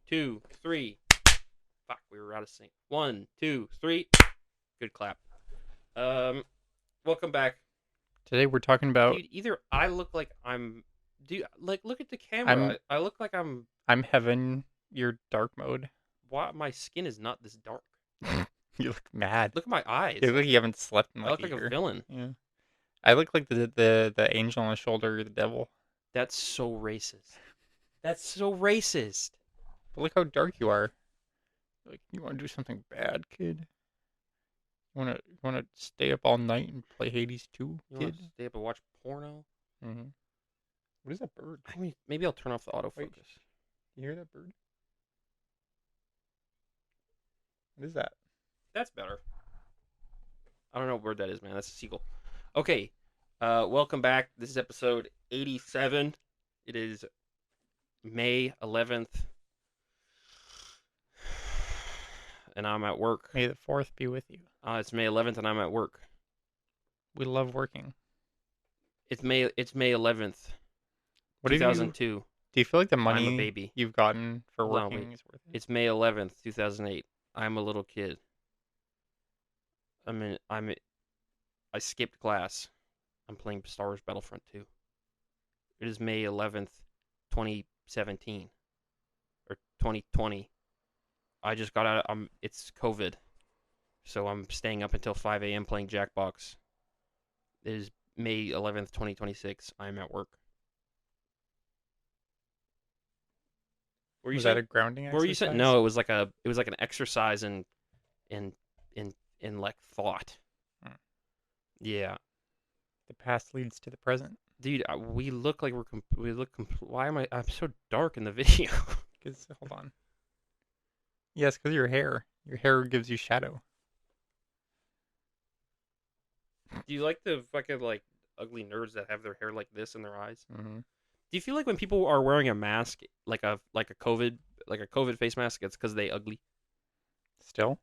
2, 3. Fuck, we were out of sync. 1, 2, 3. Good clap. Welcome back. Today we're talking about Dude, either I look like I'm... Dude, like, look at the camera. I'm I look like I'm... Heaven, you're dark mode. Why my skin is not this dark? You look mad. Look at my eyes. You look like you haven't slept in I like look a like year. a villain. Yeah. I look like the angel on the shoulder of the devil. That's so racist. That's so racist. But look how dark you are. Like, you want to do something bad, kid? You wanna stay up all night and play Hades 2, You kid? want to stay up and watch porno? Mm-hmm. What is that bird? I mean, maybe I'll turn off the autofocus. Wait. You hear that bird? What is that? That's better. I don't know what word that is, man. That's a seagull. Okay. Welcome back. This is episode 87. It is May 11th. And I'm at work. May the 4th be with you. It's May 11th and I'm at work. We love working. It's May 11th, What have you? 2002. Do you feel like the I'm a money baby. you've gotten for Hold on, working wait. is worth it? It's May 11th, 2008. I'm a little kid. I skipped class. I'm playing Star Wars Battlefront 2. It is May 11th, 2017 or 2020. I just got out. It's COVID, so I'm staying up until 5 a.m. playing Jackbox. It is May 11th, 2026. I'm at work. Were you Was saying? that a grounding What exercise? were you saying? No, it was like an exercise in like thought. Hmm. Yeah, The past leads to the present. dude, we look like why am I'm so dark in the video? Hold on. Yes, because your hair. Your hair gives you shadow. Do you like the fucking like ugly nerds that have their hair like this in their eyes? Mm-hmm. Do you feel like when people are wearing a mask, like a COVID face mask, it's because they ugly? Still?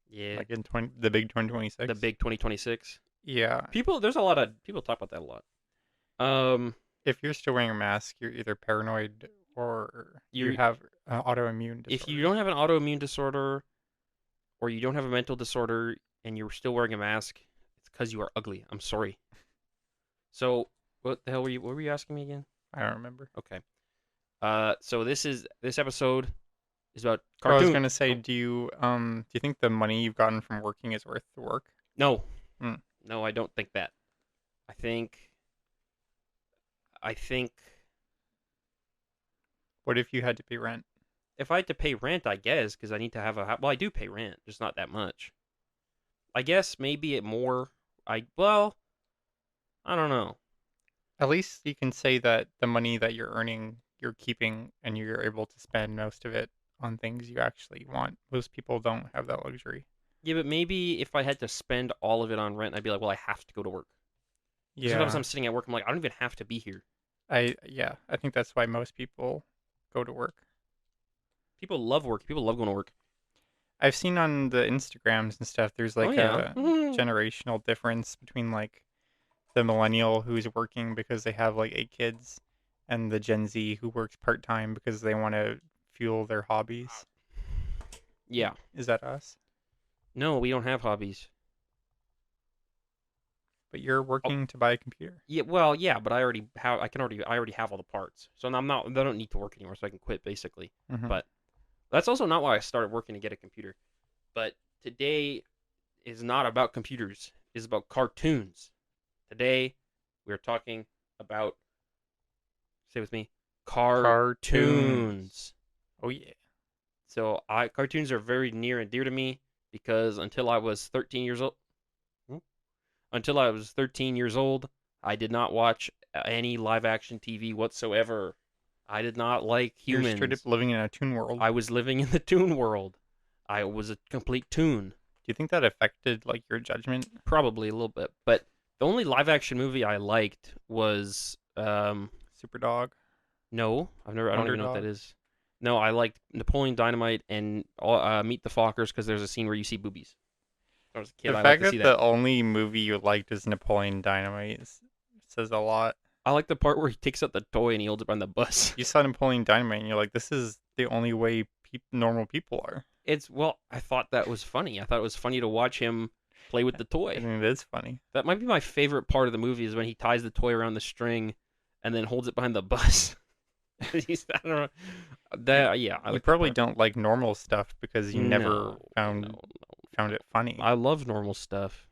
Yeah, Like in the big 2026? the big 2026. Yeah. There's a lot of people talk about that a lot. If you're still wearing a mask, you're either paranoid or you You're- have an autoimmune disorder. If you don't have an autoimmune disorder, or you don't have a mental disorder, and you're still wearing a mask, it's because you are ugly. I'm sorry. So, what the hell what were you asking me again? I don't remember. Okay. So this episode is about Oh, I was cartoon. gonna say, do you think the money you've gotten from working is worth the work? No. Hmm. No, I don't think that. I think. What if you had to pay rent? If I had to pay rent, I guess, because I need to have well, I do pay rent, just not that much. I guess maybe I don't know. At least you can say that the money that you're earning, you're keeping, and you're able to spend most of it on things you actually want. Most people don't have that luxury. Yeah, but maybe if I had to spend all of it on rent, I'd be like, well, I have to go to work. Sometimes I'm sitting at work, I'm like, I don't even have to be here. I think that's why most people go to work. People love work. People love going to work. I've seen on the Instagrams and stuff, there's like a Mhm. generational difference between like the millennial who's working because they have like 8 kids and the Gen Z who works part-time because they want to fuel their hobbies. Yeah. Is that us? No, we don't have hobbies. But you're working to buy a computer. Yeah, well, yeah, but I already have all the parts. So I don't need to work anymore, so I can quit basically. Mhm. But that's also not why I started working to get a computer. But today is not about computers. It's about cartoons. Today we're talking about, say with me, cartoons. Oh yeah. So cartoons are very near and dear to me because until I was 13 years old, I did not watch any live action TV whatsoever. I did not like humans. You're straight up living in a toon world. I was living in the toon world. I was a complete toon. Do you think that affected like your judgment? Probably a little bit, but the only live action movie I liked was Super Dog. no, I don't even know what that Underdog? is. No, I liked Napoleon Dynamite and Meet the Fockers because there's a scene where you see boobies. When I was a kid, The I liked fact to see that that. the only movie you liked is Napoleon Dynamite says a lot. I like the part where he takes out the toy and he holds it on the bus. You saw Napoleon Dynamite and you're like, this is the only way normal people are. I thought that was funny. I thought it was funny to watch him play with the I toy. mean, it is funny. That might be my favorite part of the movie is when he ties the toy around the string and then holds it behind the bus. I don't know. I You like that probably part. don't like normal stuff because you never No. found it funny. I love normal stuff.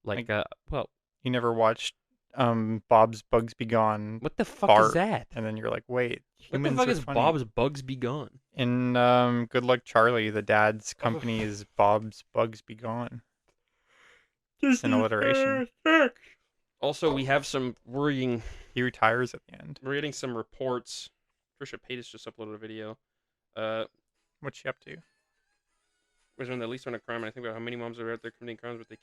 Like, Well, you never watched Bob's Bugs Be Gone what the fuck is fart, that? and then you're like, wait, What the humans fuck are is funny. Bob's Bugs Be Gone? In Good Luck Charlie, the dad's company is Bob's Bugs Be Gone. It's an alliteration. Also, we have some worrying. He retires at the end. We're getting some reports. Trisha Paytas just uploaded a video. What's she up to? Was when the least on a crime. And I think about how many moms are out there committing crimes, but they.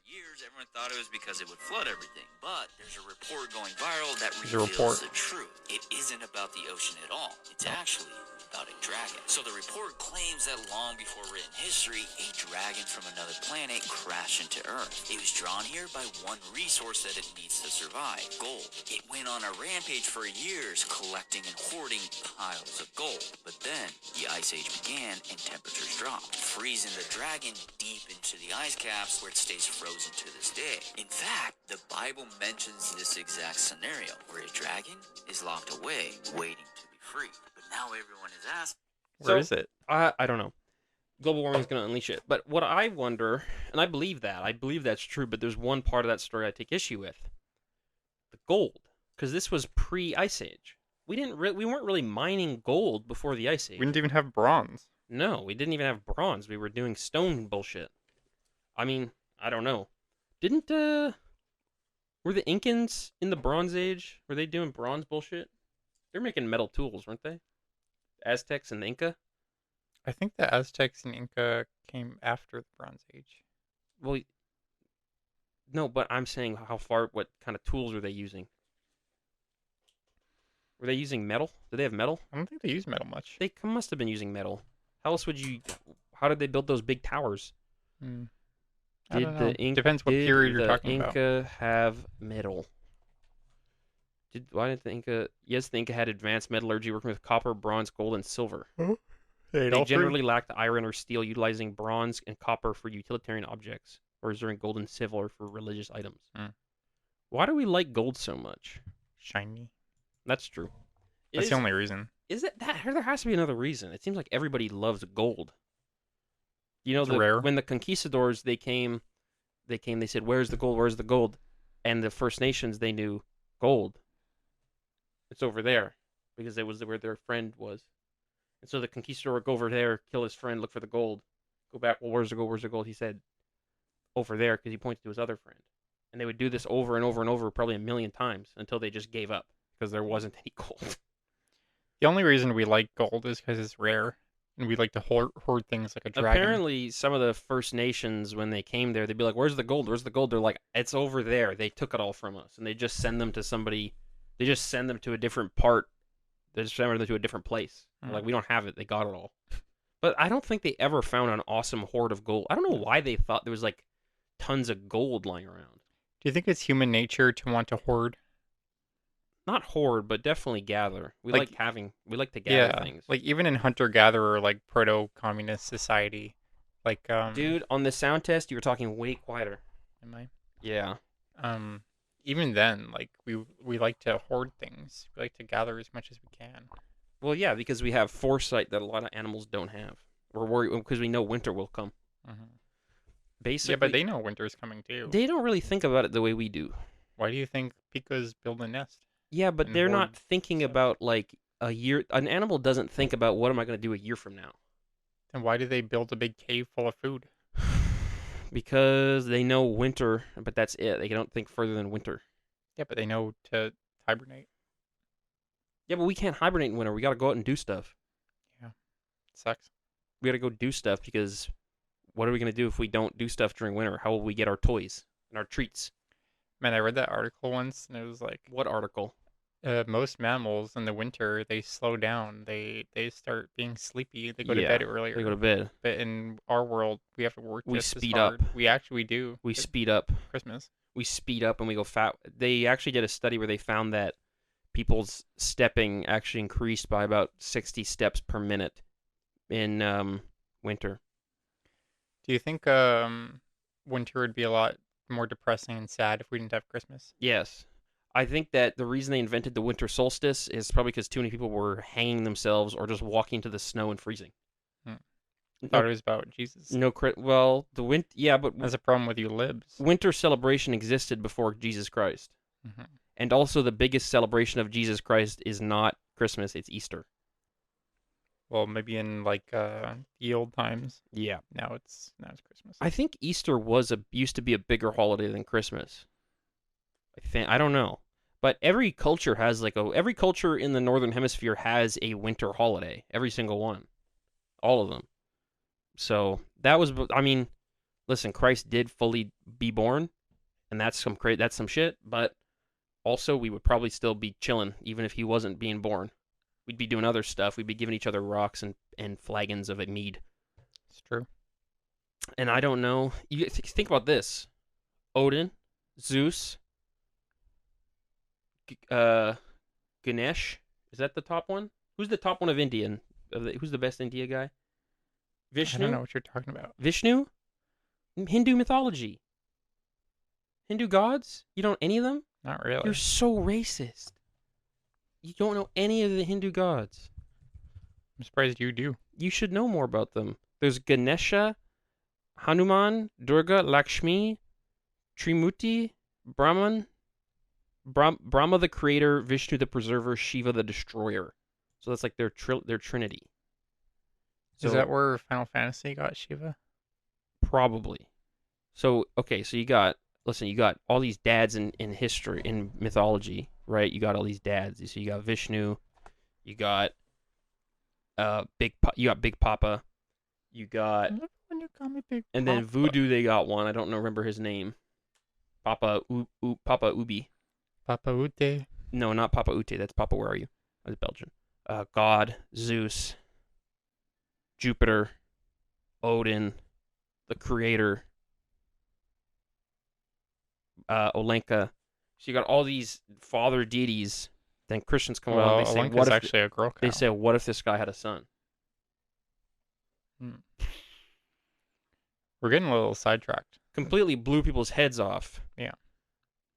Years, everyone thought it was because it would flood everything. But there's a report going viral that There's a reveals report. the truth. It isn't about the ocean at all. It's actually about a dragon. So the report claims that long before written history, a dragon from another planet crashed into Earth. It was drawn here by one resource that it needs to survive, gold. It went on a rampage for years, collecting and hoarding piles of gold. But then, the Ice Age began and temperatures dropped, freezing the dragon deep into the ice caps where it stays frozen to this day. In fact, the Bible mentions this exact scenario, where a dragon is locked away, waiting to be freed. But now everyone is asking, Where is it? I don't know. Global warming is going to unleash it. But what I wonder, and I believe that's true, but there's one part of that story I take issue with. The gold. Because this was pre-Ice Age. We weren't really mining gold before the Ice Age. We didn't even have bronze. No, we didn't even have bronze. We were doing stone bullshit. I mean, I don't know. Were the Incans in the Bronze Age? Were they doing bronze bullshit? They're making metal tools, weren't they? Aztecs and the Inca? I think the Aztecs and Inca came after the Bronze Age. Well, no, but I'm saying what kind of tools were they using? Were they using metal? Did they have metal? I don't think they use metal much. They must have been using metal. How did they build those big towers? I don't know. Depends what period you're talking about. Did the Inca have metal? Why didn't the Inca? Yes, the Inca had advanced metallurgy working with copper, bronze, gold, and silver. They generally lacked iron or steel, utilizing bronze and copper for utilitarian objects, or reserving gold and silver for religious items. Why do we like gold so much? Shiny. That's true. That's the only reason. Is it that? There has to be another reason. It seems like everybody loves gold. You know, rare. When the conquistadors they said, "Where's the gold? Where's the gold?" And the First Nations, they knew gold. It's over there because it was where their friend was. And so the conquistador would go over there, kill his friend, look for the gold, go back. Well, where's the gold? Where's the gold? He said, over there, because he pointed to his other friend. And they would do this over and over and over, probably a million times, until they just gave up because there wasn't any gold. The only reason we like gold is because it's rare, and we like to hoard things like a dragon. Apparently, some of the First Nations, when they came there, they'd be like, "Where's the gold? Where's the gold?" They're like, "It's over there." They took it all from us, and they just send them to somebody. They just send them to a different part. They just send them to a different place. Like, we don't have it. They got it all. But I don't think they ever found an awesome hoard of gold. I don't know why they thought there was like tons of gold lying around. Do you think it's human nature to want to hoard? Not hoard, but definitely gather. We like to gather things. Like even in hunter-gatherer, like proto-communist society, like Dude, on the sound test, you were talking way quieter. Am I? Yeah. Even then, like we like to hoard things. We like to gather as much as we can. Well, yeah, because we have foresight that a lot of animals don't have. We're worried because we know winter will come. Basically, Yeah, but they know winter's coming too. They don't really think about it the way we do. Why do you think pikas build a nest? Yeah, but they're not hoard thinking stuff? about like a year. An animal doesn't think about what am I going to do a year from now. Then why do they build a big cave full of food? Because they know winter, but that's it. They don't think further than winter. Yeah, but they know to hibernate. Yeah, but we can't hibernate in winter. We got to go out and do stuff. Yeah, sucks. We got to go do stuff because what are we going to do if we don't do stuff during winter? How will we get our toys and our treats? Man, I read that article once, and it was like, What article? most mammals in the winter, they slow down. They start being sleepy. They go to bed earlier. They go to bed. But in our world, we have to work We just as speed hard. up. We actually do. We at speed up. Christmas. We speed up and we go fat. They actually did a study where they found that people's stepping actually increased by about 60 steps per minute in winter. Do you think winter would be a lot more depressing and sad if we didn't have Christmas? Yes. I think that the reason they invented the winter solstice is probably because too many people were hanging themselves or just walking into the snow and freezing. I thought it was about Jesus. Well, but That's a problem with you libs. winter celebration existed before Jesus Christ. Mm-hmm. And also the biggest celebration of Jesus Christ is not Christmas, it's Easter. Well, maybe in like the old times. Yeah. Now it's Christmas. I think Easter used to be a bigger holiday than Christmas. I don't know. But every culture in the northern hemisphere has a winter holiday. Every single one. All of them. So that was, I mean, listen, Christ did fully be born, and that's some shit. But also, we would probably still be chilling even if he wasn't being born. We'd be doing other stuff. We'd be giving each other rocks and flagons of a mead. It's true. And I don't know. You think about this: Odin, Zeus, Ganesh. Is that the top one? Who's the top one of Indian? Who's the best India guy? Vishnu. I don't know what you're talking about. Vishnu? Hindu mythology. Hindu gods? You don't know any of them? Not really. You're so racist. You don't know any of the Hindu gods. I'm surprised you do. You should know more about them. There's Ganesha, Hanuman, Durga, Lakshmi, Trimurti, Brahma the creator, Vishnu the preserver, Shiva the destroyer. So that's like their trinity. Is that where Final Fantasy got Shiva? Probably. So, okay, so you got all these dads in history, in mythology, right? You got all these dads. So you got Vishnu, you got Big Papa, you got, When you call me Big and then Papa. Voodoo they got one. I don't remember his name. Papa Ubi. Papa Ute. No, not Papa Ute. That's Papa. Where are you? That's Belgian. God, Zeus, Jupiter, Odin, the creator, Olenka. So you got all these father deities. Then Christians come along. They say, Olenka's "What if?" actually a girl cow. They say, "What if this guy had a son?" We're getting a little sidetracked. Completely blew people's heads off. Yeah.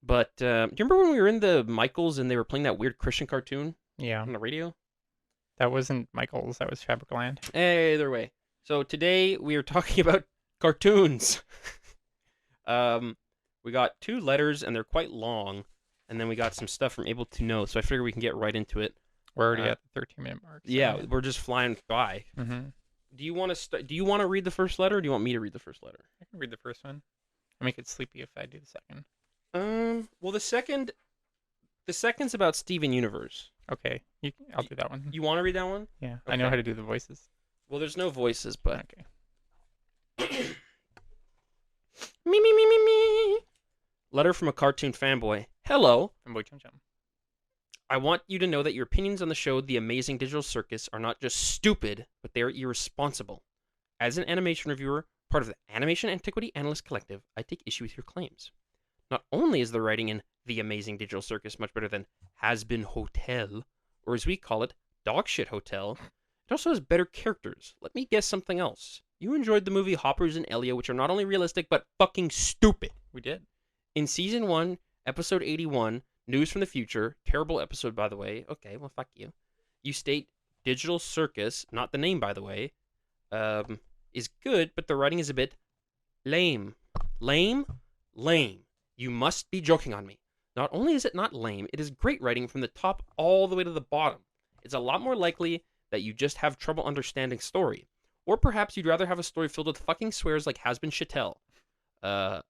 But do you remember when we were in the Michaels and they were playing that weird Christian cartoon Yeah. on the radio? That wasn't Michael's. That was Fabricland. Either way. So today we are talking about cartoons. We got 2 letters and they're quite long, and then we got some stuff from Able to Know. So I figure we can get right into it. We're already at the 13-minute mark. So. Yeah, we're just flying by. Mm-hmm. Do you want to Do you want to read the first letter, or do you want me to read the first letter? I can read the first one. I make it sleepy if I do the second. Well, the second's about Steven Universe. Okay, I'll do that one. You want to read that one? Yeah, Okay. I know how to do the voices. Well, there's no voices, but Okay. me. Letter from a cartoon fanboy. Hello. Fanboy Chum Chum. I want you to know that your opinions on the show The Amazing Digital Circus are not just stupid, but they are irresponsible. As an animation reviewer, part of the Animation Antiquity Analyst Collective, I take issue with your claims. Not only is the writing in The Amazing Digital Circus much better than Has Been Hotel, or as we call it, Dogshit Hotel, it also has better characters. Let me guess something else. You enjoyed the movie Hoppers and Elio, which are not only realistic, but fucking stupid. We did. In Season 1, Episode 81, News from the Future, terrible episode, by the way. Okay, well, fuck you. You state Digital Circus, not the name, by the way, is good, but the writing is a bit lame. Lame? Lame. You must be joking on me. Not only is it not lame, it is great writing from the top all the way to the bottom. It's a lot more likely that you just have trouble understanding story. Or perhaps you'd rather have a story filled with fucking swears like Has Been Chattel. And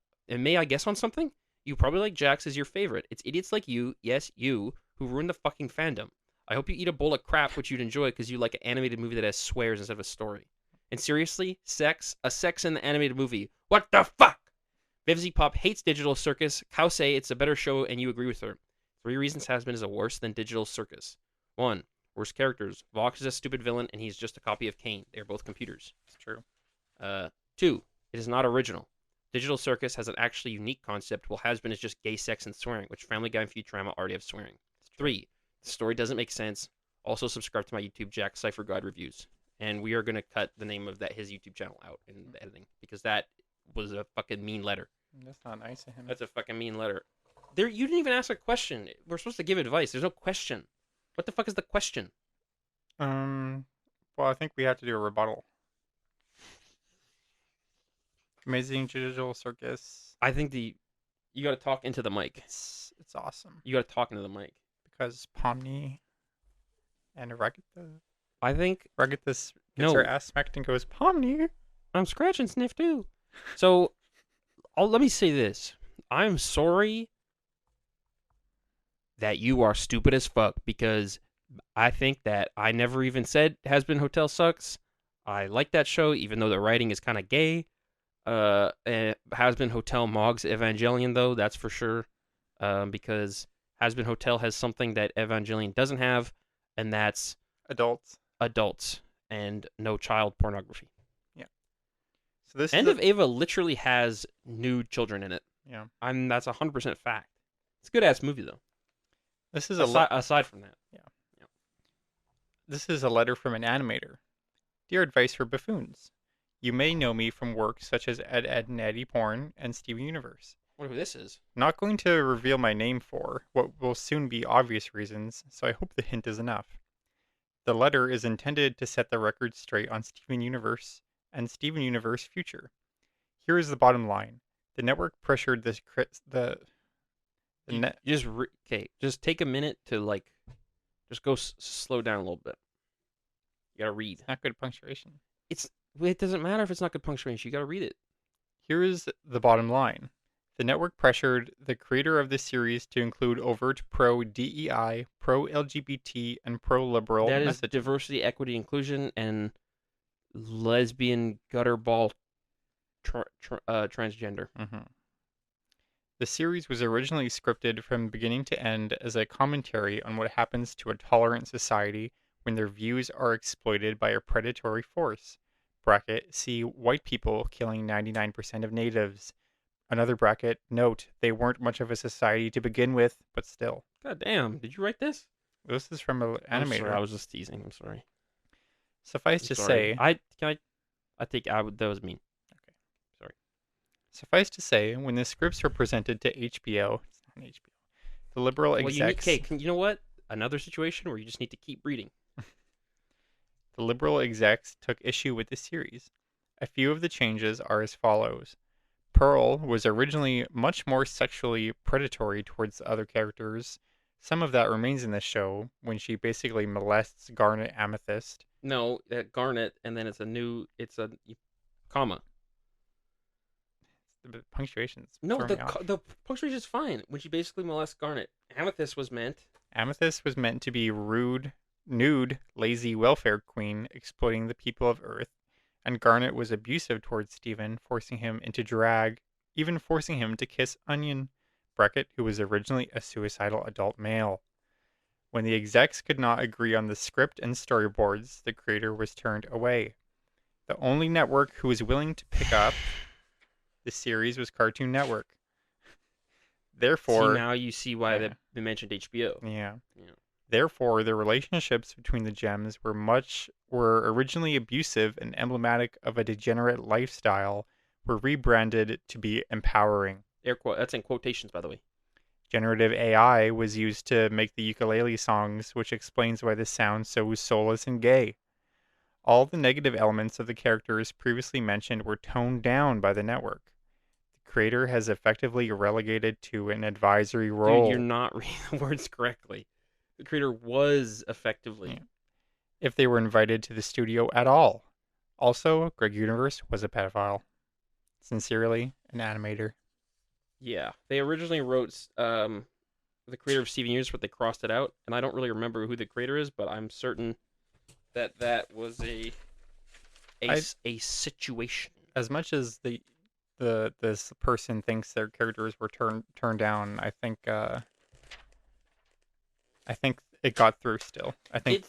may I guess on something? You probably like Jax as your favorite. It's idiots like you, yes, you, who ruined the fucking fandom. I hope you eat a bowl of crap, which you'd enjoy because you like an animated movie that has swears instead of a story. And seriously, sex in the animated movie. What the fuck? Vivzy Pop hates Digital Circus. Cow say it's a better show and you agree with her. 3 reasons Has Been is a worse than Digital Circus. 1. Worst characters. Vox is a stupid villain and he's just a copy of Kane. They are both computers. It's true. 2. It is not original. Digital Circus has an actually unique concept, while Has Been is just gay sex and swearing, which Family Guy and Futurama already have swearing. 3. The story doesn't make sense. Also, subscribe to my YouTube, Jack Cipher God Reviews. And we are going to cut the name of his YouTube channel out in the editing because that was a fucking mean letter. That's not nice of him. That's a fucking mean letter. You didn't even ask a question. We're supposed to give advice. There's no question. What the fuck is the question? Well, I think we have to do a rebuttal. Amazing Digital Circus. I think you got to talk into the mic. It's awesome You got to talk into the mic. because Pomni and Ragatha. I think Ragatha No. gets her ass smacked and goes, Pomni. I'm scratch and sniff too. So, let me say this. I'm sorry that you are stupid as fuck because I think that I never even said Has Been Hotel sucks. I like that show even though the writing is kind of gay. Has Been Hotel mogs Evangelion though, that's for sure. Because Has Been Hotel has something that Evangelion doesn't have, and that's adults and no child pornography. So this End is of Ava literally has nude children in it. yeah. That's 100% fact. It's a good ass movie though. This is Aside from that. This is a letter from an animator. Dear Advice for Buffoons. You may know me from work such as Ed, Ed, and Eddie Porn and Steven Universe. I wonder who this is. Not going to reveal my name for what will soon be obvious reasons, so I hope the hint is enough. The letter is intended to set the record straight on Steven Universe and Steven Universe future. Here is the bottom line. The network pressured this Just take a minute to just go slow down a little bit. You gotta read. not good punctuation. It doesn't matter if it's not good punctuation. You gotta read it. Here is the bottom line. The network pressured the creator of this series to include overt pro-DEI, pro-LGBT, and pro-liberal That is messages. diversity, equity, inclusion, and lesbian gutterball transgender. Mhm. The series was originally scripted from beginning to end as a commentary on what happens to a tolerant society when their views are exploited by a predatory force. Bracket, see white people killing 99% of natives. Another bracket, note, they weren't much of a society to begin with, but still. God damn! Did you write this? This is from an I'm animator. sorry, I was just teasing. I'm sorry. Suffice I'm to sorry. say, I think I would. That was mean. Suffice to say, when the scripts were presented to HBO, it's not HBO, the liberal execs, You know what? Another situation where you just need to keep reading. the liberal execs took issue with the series. A few of the changes are as follows. Pearl was originally much more sexually predatory towards the other characters. Some of that remains in the show when she basically molests Garnet Amethyst. No, Garnet, and then it's a comma. The punctuation's No, throwing me off. the punctuation is fine. When she basically molests Garnet, Amethyst was meant. Amethyst was meant to be rude, nude, lazy welfare queen exploiting the people of Earth, and Garnet was abusive towards Steven, forcing him into drag, even forcing him to kiss Onion, Brackett, who was originally a suicidal adult male. When the execs could not agree on the script and storyboards, the creator was turned away. The only network who was willing to pick up the series was Cartoon Network. Therefore, See, now you see why yeah. they mentioned HBO. Yeah. Yeah. Therefore, the relationships between the gems were originally abusive and emblematic of a degenerate lifestyle, were rebranded to be empowering. That's in quotations, by the way. Generative AI was used to make the ukulele songs, which explains why this sounds so soulless and gay. All the negative elements of the characters previously mentioned were toned down by the network. The creator has effectively relegated to an advisory role. Dude, you're not reading the words correctly. The creator was effectively. Yeah. If they were invited to the studio at all. Also, Greg Universe was a pedophile. Sincerely, an animator. Yeah. They originally wrote the creator of Steven Universe, but they crossed it out. And I don't really remember who the creator is, but I'm certain that was a situation. As much as this person thinks their characters were turned down, I think it got through still. I think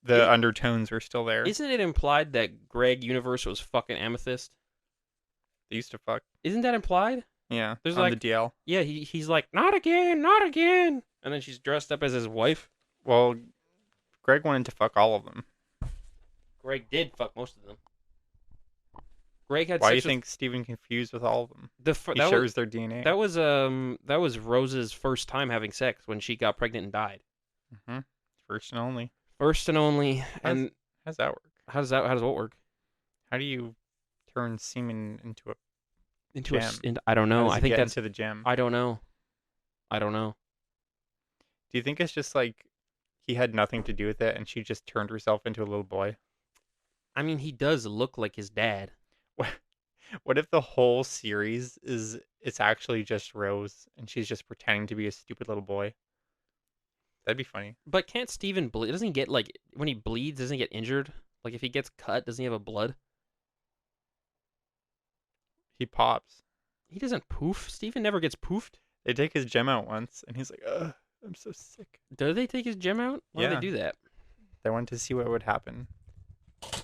the undertones were still there. Isn't it implied that Greg Universe was fucking Amethyst? They used to fuck. Isn't that implied? Yeah, There's on like- the DL. Yeah, he's like, not again, not again. And then she's dressed up as his wife. Well, Greg wanted to fuck all of them. Greg did fuck most of them. Greg had Why do you sex with think Steven confused with all of them? the He shares their DNA. that was Rose's first time having sex when she got pregnant and died. Mm-hmm. First and only. First and only. And How's that work? how does what work? How do you turn semen into a Into gem? I don't know. How does I it think get that's into the gem. I don't know. I don't know. Do you think it's just like he had nothing to do with it and she just turned herself into a little boy? I mean, he does look like his dad. What if the whole series it's actually just Rose and she's just pretending to be a stupid little boy? That'd be funny. But can't Steven bleed? Doesn't he get like when he bleeds? Doesn't he get injured? Like if he gets cut, doesn't he have a blood? He pops. He doesn't poof. Steven never gets poofed. They take his gem out once and he's like, ugh, I'm so sick. Do they take his gem out? Why do Yeah. they do that? They wanted to see what would happen.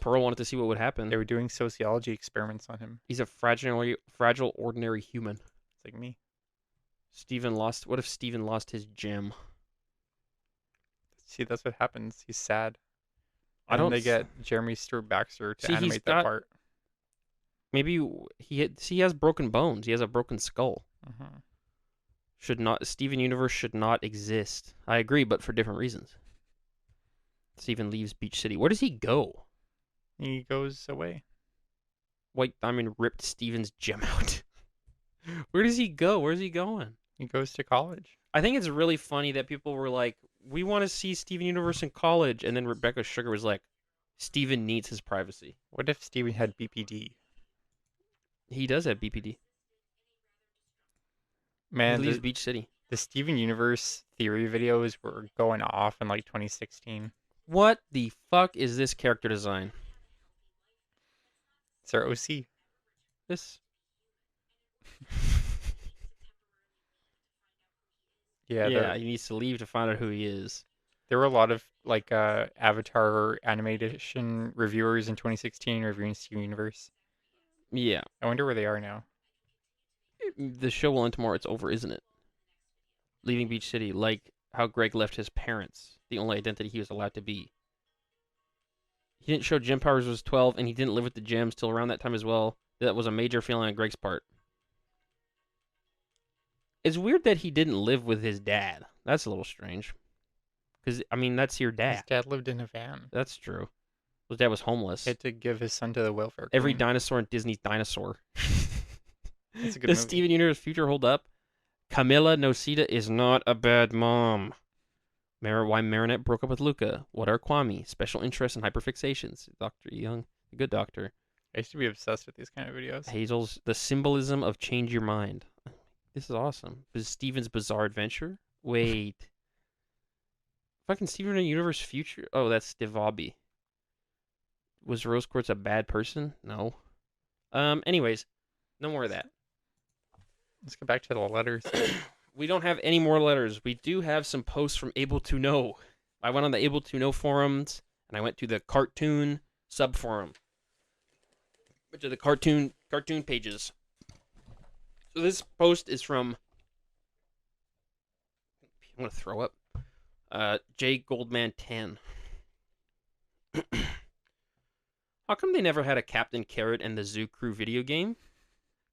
Pearl wanted to see what would happen. They were doing sociology experiments on him. He's a fragile, ordinary human. It's like me. What if Steven lost his gem? See, that's what happens. He's sad. I And don't they s- get Jeremy Stewart Baxter to See, he's animate that got- part. Maybe he has broken bones. He has a broken skull. Mm-hmm. Steven Universe should not exist. I agree, but for different reasons. Steven leaves Beach City. Where does he go? He goes away. White Diamond ripped Steven's gem out. Where does he go? Where's he going? He goes to college. I think it's really funny that people were like, we want to see Steven Universe in college. And then Rebecca Sugar was like, Steven needs his privacy. What if Steven had BPD? He does have BPD. Man, He leaves Beach City. the Steven Universe theory videos were going off in like 2016. What the fuck is this character design? It's our OC. This. Yeah, he needs to leave to find out who he is. there were a lot of like Avatar animation reviewers in 2016 reviewing Steven Universe. Yeah. I wonder where they are now. The show will end tomorrow. It's over, isn't it? Leaving Beach City, like how Greg left his parents, the only identity he was allowed to be. He didn't show gem powers was 12, and he didn't live with the gems till around that time as well. That was a major failing on Greg's part. It's weird that he didn't live with his dad. That's a little strange. Because, I mean, that's your His dad. dad lived in a van. That's true. His dad was homeless. He had to give his son to the welfare. Every queen. dinosaur in Disney's Dinosaur. That's a good Does movie. Steven Universe future hold up? Camilla Nocita is not a bad mom. Why Marinette broke up with Luca. What are Kwame? Special interests and hyperfixations. Dr. Young, the good doctor. I used to be obsessed with these kind of videos. Hazel's The Symbolism of Change Your Mind. This is awesome. This is Steven's Bizarre Adventure. Wait. Fucking Steven Universe future? Oh, that's Stivabi. Was Rose Quartz a bad person? No. Anyways, no more of that. Let's get back to the letters. We don't have any more letters. We do have some posts from Able to Know. I went on the Able to Know forums, and I went to the cartoon subforum, which are the cartoon pages. So this post is from, I'm going to throw up, J Goldman 10. How come they never had a Captain Carrot and the Zoo Crew video game?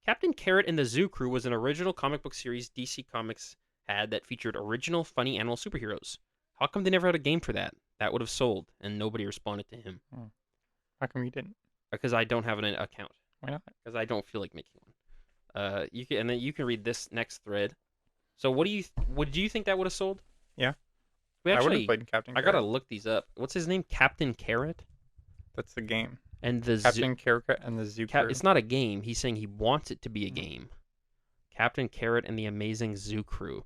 Captain Carrot and the Zoo Crew was an original comic book series DC Comics had that featured original, funny animal superheroes. How come they never had a game for that? That would have sold, and nobody responded to him. How come you didn't? Because I don't have an account. Why not? Because I don't feel like making one. And then you can read this next thread. So what do you think that would have sold? Yeah. We I would actually, have played Captain I Carrot. gotta look these up. What's his name? Captain Carrot That's the game. and the Captain Carrot and the Zoo Crew. It's not a game. He's saying he wants it to be a game. Captain Carrot and the Amazing Zoo Crew.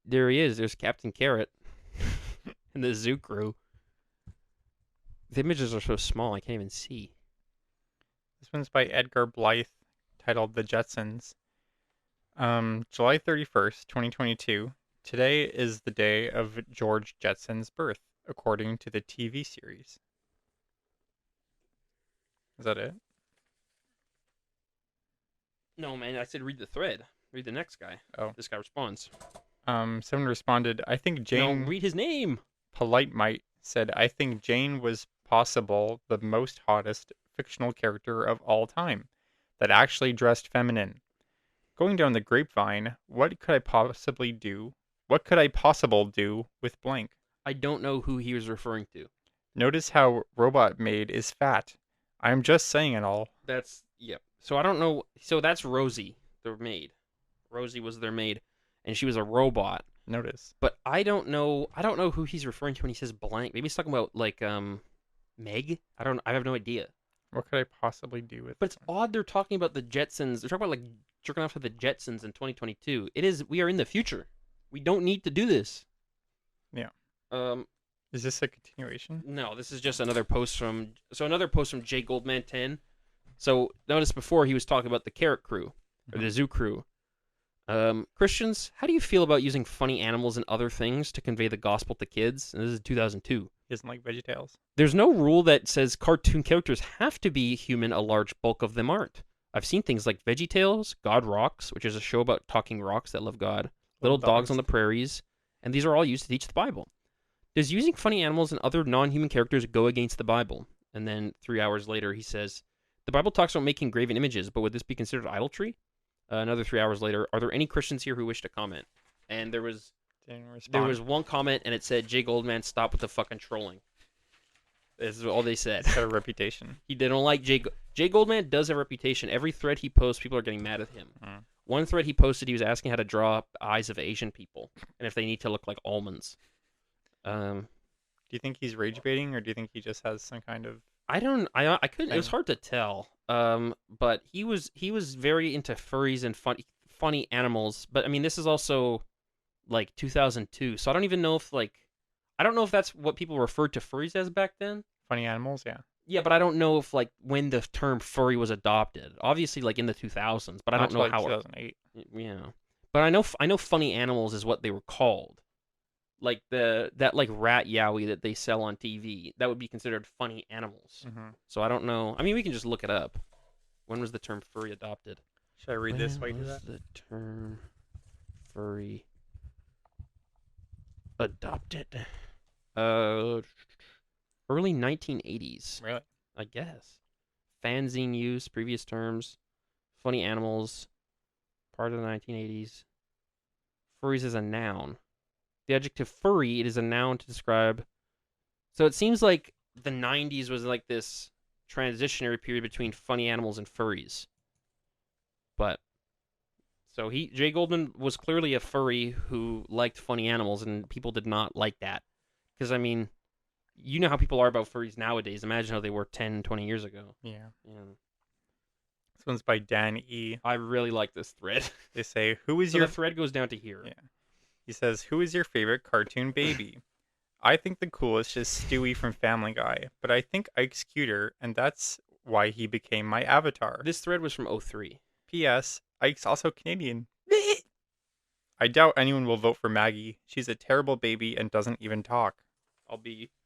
There he is. There's Captain Carrot and the Zoo Crew. The images are so small I can't even see. This one's by Edgar Blythe, titled The Jetsons. July 31st, 2022. Today is the day of George Jetson's birth, according to the TV series. Is that it? No, man. I said read the thread. Read the next guy. Oh. This guy responds. Someone responded, I think No, Jane read his name. Polite Might said, I think Jane was possible the most hottest fictional character of all time that actually dressed feminine. Going down the grapevine, what could I possibly do? What could I possible do with blank? I don't know who he was referring to. Notice how robot maid is fat. I'm just saying it all. That's yep. So I don't know. So that's Rosie, their maid. Rosie was their maid, and she was a robot. Notice. But I don't know. I don't know who he's referring to when he says blank. Maybe he's talking about like Meg. I don't. I have no idea. What could I possibly do with But it's odd they're talking about the Jetsons. They're talking about like jerking off to the Jetsons in 2022. It is. We are in the future. We don't need to do this. Yeah. Um. Is this a continuation? No, this is just another post from. So another post from J Goldman 10. So notice before he was talking about the Carrot Crew or the Zoo Crew. Christians, how do you feel about using funny animals and other things to convey the gospel to kids? And this is 2002. He doesn't like VeggieTales. There's no rule that says cartoon characters have to be human. A large bulk of them aren't. I've seen things like VeggieTales, God Rocks, which is a show about talking rocks that love God, Little Dogs on the Prairies, and these are all used to teach the Bible. Does using funny animals and other non-human characters go against the Bible? And then 3 hours later, he says, the Bible talks about making graven images, but would this be considered idolatry? Another 3 hours later, are there any Christians here who wish to comment? And there was one comment, and it said, Jay Goldman, stop with the fucking trolling. This is all they said. He's got a reputation. They don't like Jay Goldman does have a reputation. Every thread he posts, people are getting mad at him. One thread he posted, he was asking how to draw eyes of Asian people, and if they need to look like almonds. Do you think he's rage baiting, or do you think he just has some kind of... I couldn't. It was hard to tell. But he was very into furries and funny animals. But I mean, this is also like 2002, so I don't even know if I don't know if that's what people referred to furries as back then. Funny animals, yeah. Yeah, but I don't know if when the term furry was adopted. Obviously, in the 2000s, but I don't know how. 2008. Yeah, but I know funny animals is what they were called. Like that rat yowie that they sell on TV, that would be considered funny animals. So I don't know. I mean, we can just look it up. When was the term furry adopted? Should I read this while you do When was that? the term furry adopted? Early 1980s. Really? I guess. Fanzine use, previous terms, funny animals, part of the 1980s. Furries is a noun. The adjective furry, it is a noun to describe. So it seems like the 90s was like this transitionary period between funny animals and furries. But so Jay Goldman was clearly a furry who liked funny animals, and people did not like that. Because I mean, you know how people are about furries nowadays. Imagine how they were 10, 20 years ago. Yeah. Yeah. This one's by Dan E. I really like this thread. They say, who is So your... the thread goes down to here. Yeah. He says, who is your favorite cartoon baby? I think the coolest is Stewie from Family Guy, but I think Ike's cuter, and that's why he became my avatar. This thread was from 03. P.S. Ike's also Canadian. I doubt anyone will vote for Maggie. She's a terrible baby and doesn't even talk. Can't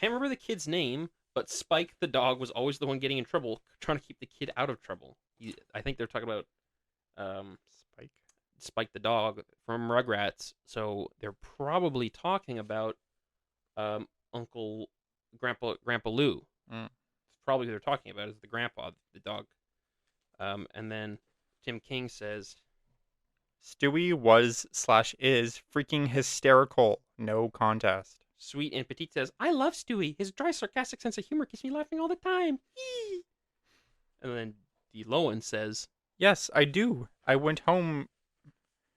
remember the kid's name, but Spike the dog was always the one getting in trouble, trying to keep the kid out of trouble. I think they're talking about Spike the dog from Rugrats, so they're probably talking about Grandpa Lou. It's probably who they're talking about is the grandpa, the dog. And then Tim King says, Stewie was/is freaking hysterical. No contest. Sweet and Petite says, I love Stewie. His dry, sarcastic sense of humor keeps me laughing all the time. And then DeLowen says, Yes, I do. I went home.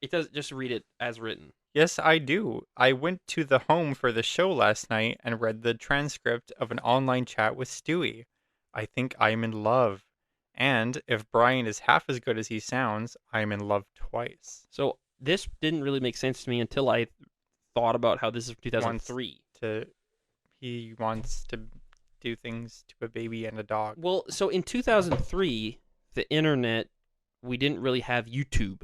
It does. Just read it as written. Yes, I do. I went to the home for the show last night and read the transcript of an online chat with Stewie. I think I'm in love. And if Brian is half as good as he sounds, I'm in love twice. So this didn't really make sense to me until I thought about how this is 2003. He wants to do things to a baby and a dog. Well, so in 2003, the internet, we didn't really have YouTube,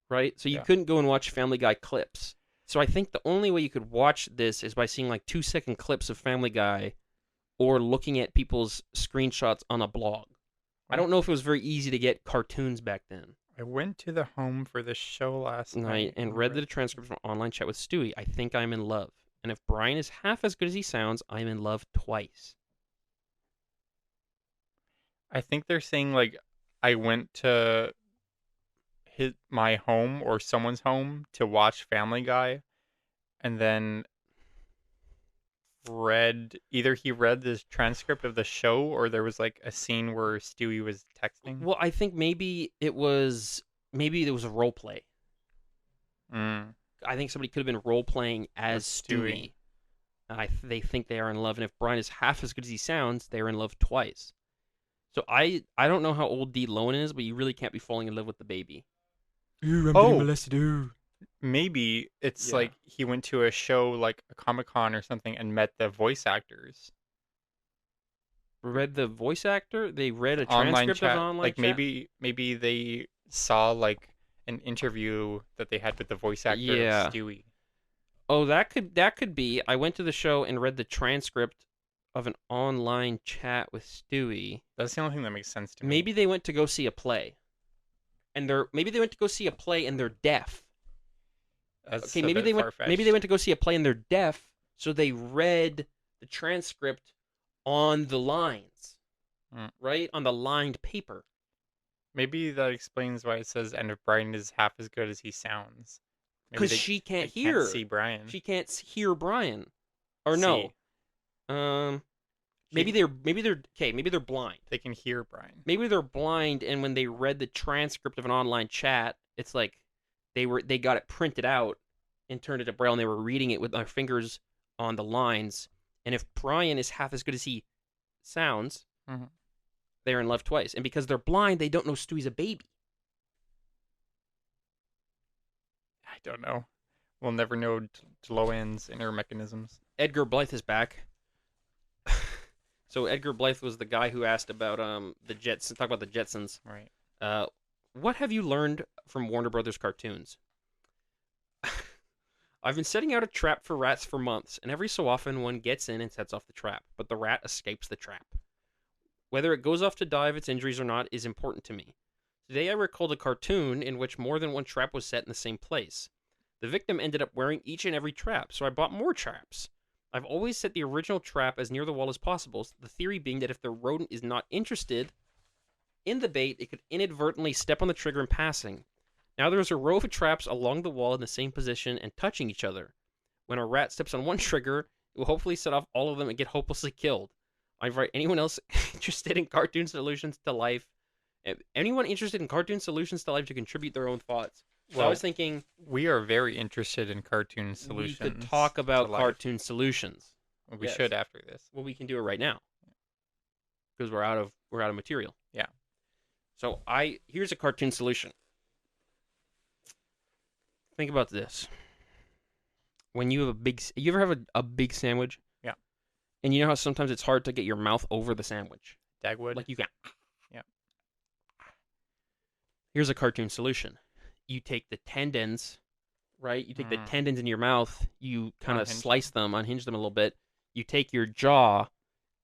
right? So you couldn't go and watch Family Guy clips. So I think the only way you could watch this is by seeing 2-second clips of Family Guy or looking at people's screenshots on a blog. I don't know if it was very easy to get cartoons back then. I went to the home for the show last night and read the transcript from online chat with Stewie. I think I'm in love. And if Brian is half as good as he sounds, I'm in love twice. I think they're saying like I went to my home or someone's home to watch Family Guy, and then he read this transcript of the show, or there was like a scene where Stewie was texting. Well, I think maybe there was a role play. Mm. I think somebody could have been role playing as Stewie. Stewie. They think they are in love, and if Brian is half as good as he sounds, they are in love twice. So I don't know how old D. Lohan is, but you really can't be falling in love with the baby. Ooh, I'm getting molested. Ooh. Maybe it's Yeah. like he went to a show like a Comic-Con or something and met the voice actors. Read the voice actor? They read a Online transcript chat. of an online Like chat? maybe they saw like an interview that they had with the voice actor Yeah. of Stewie. Oh, that could be. I went to the show and read the transcript of an online chat with Stewie. That's the only thing that makes sense to me. Maybe they went to go see a play. And they're deaf. That's Okay, a maybe bit they went far-fetched. to go see a play and they're deaf, so they read the transcript on the lines. Right? On the lined paper. Maybe that explains why it says, and if Brian is half as good as he sounds. Because she can't hear. Can't see Brian. She can't hear Brian. Or See. no. Maybe they're blind. They can hear Brian. Maybe they're blind, and when they read the transcript of an online chat, it's like they got it printed out and turned it to braille, and they were reading it with their fingers on the lines. And if Brian is half as good as he sounds, they're in love twice. And because they're blind, they don't know Stewie's a baby. I don't know. We'll never know Lohan's inner mechanisms. Edgar Blythe is back. So Edgar Blythe was the guy who asked about the Jetsons. Talk about the Jetsons. Right. What have you learned from Warner Brothers cartoons? I've been setting out a trap for rats for months, and every so often one gets in and sets off the trap, but the rat escapes the trap. Whether it goes off to die of its injuries or not is important to me. Today I recalled a cartoon in which more than one trap was set in the same place. The victim ended up wearing each and every trap, so I bought more traps. I've always set the original trap as near the wall as possible, the theory being that if the rodent is not interested in the bait, it could inadvertently step on the trigger in passing. Now there's a row of traps along the wall in the same position and touching each other. When a rat steps on one trigger, it will hopefully set off all of them and get hopelessly killed. I invite anyone else interested in cartoon solutions to life. Anyone interested in cartoon solutions to life to contribute their own thoughts. So I was thinking we are very interested in cartoon solutions. We could talk about cartoon solutions. We should after this. Well, we can do it right now because we're out of material. Yeah. So here's a cartoon solution. Think about this. When you have you ever have a big sandwich? Yeah. And you know how sometimes it's hard to get your mouth over the sandwich? Dagwood. Like you can. Yeah. Here's a cartoon solution. You take the tendons, right? You take the tendons in your mouth, you kind of slice them, unhinge them a little bit. You take your jaw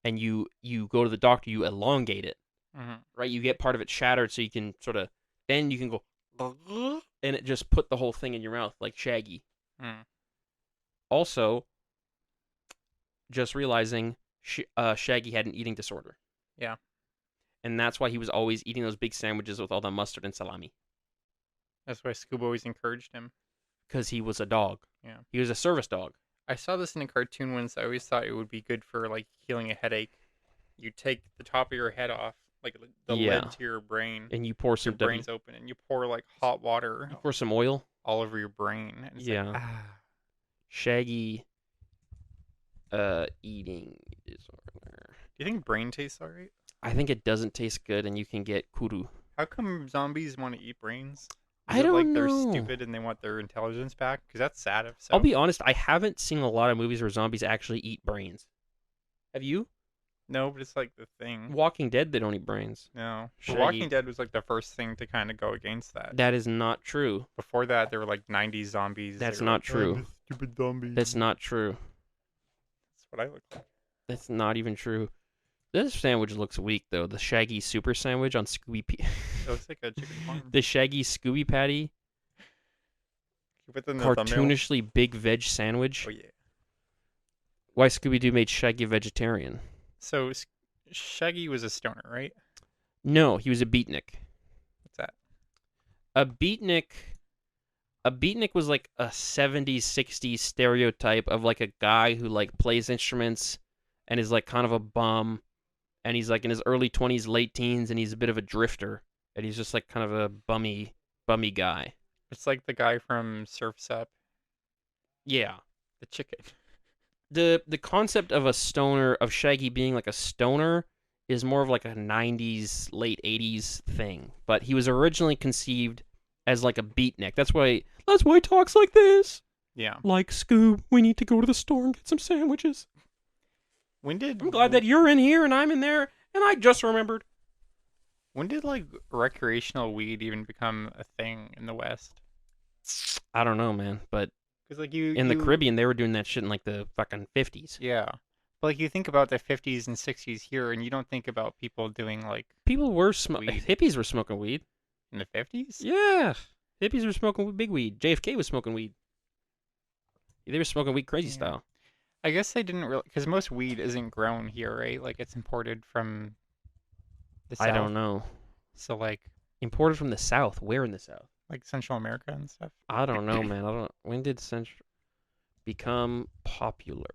and you go to the doctor, you elongate it. Right? You get part of it shattered so you can then you can go and it just put the whole thing in your mouth like Shaggy. Also, just realizing Shaggy had an eating disorder. Yeah. And that's why he was always eating those big sandwiches with all the mustard and salami. That's why Scoob always encouraged him. Because he was a dog. Yeah. He was a service dog. I saw this in a cartoon once. I always thought it would be good for like healing a headache. You take the top of your head off, like the lid to your brain, and you pour some your brain's open, and you pour like hot water. You pour some oil all over your brain. And it's like, Shaggy eating disorder. Do you think brain tastes alright? I think it doesn't taste good, and you can get kuru. How come zombies want to eat brains? I don't know. They're stupid and they want their intelligence back? Because that's sad. So. I'll be honest, I haven't seen a lot of movies where zombies actually eat brains. Have you? No, but it's like the thing. Walking Dead, they don't eat brains. No. Walking Dead was like the first thing to kind of go against that. That is not true. Before that, there were like 90 zombies. That's not true. Stupid zombies. That's not true. That's what I look like. That's not even true. This sandwich looks weak though. The Shaggy Super Sandwich on It looks like a chicken farm. the Shaggy Scooby Patty, You put that in the thumbnail. cartoonishly big veg sandwich. Oh yeah. Why Scooby Doo made Shaggy a vegetarian? So Shaggy was a stoner, right? No, he was a beatnik. What's that? A beatnik. A beatnik was like a 70s, 60s stereotype of like a guy who like plays instruments and is like kind of a bum, and he's like in his early 20s, late teens, and he's a bit of a drifter, and he's just like kind of a bummy guy. It's like the guy from Surf's Up, Yeah. the chicken. The concept of a stoner, of Shaggy being like a stoner, is more of like a 90s, late 80s thing. But he was originally conceived as like a beatnik. That's why he talks like this. Yeah. Like, Scoob, we need to go to the store and get some sandwiches. When did I'm glad that you're in here and I'm in there, and I just remembered. When did like recreational weed even become a thing in the West? I don't know, man, but Because like in the Caribbean, they were doing that shit in like the fucking 50s. Yeah. But like you think about the 50s and 60s here, and you don't think about people doing like People were Weed. hippies were smoking weed. in the 50s. Yeah, hippies were smoking big weed. JFK was smoking weed. They were smoking weed crazy Yeah. style. I guess they didn't really, because most weed isn't grown here, right? Like it's imported from the South. I don't know. So like Imported from the South. Where in the South? Central America and stuff. I don't know, man. I don't. When did Central become popular?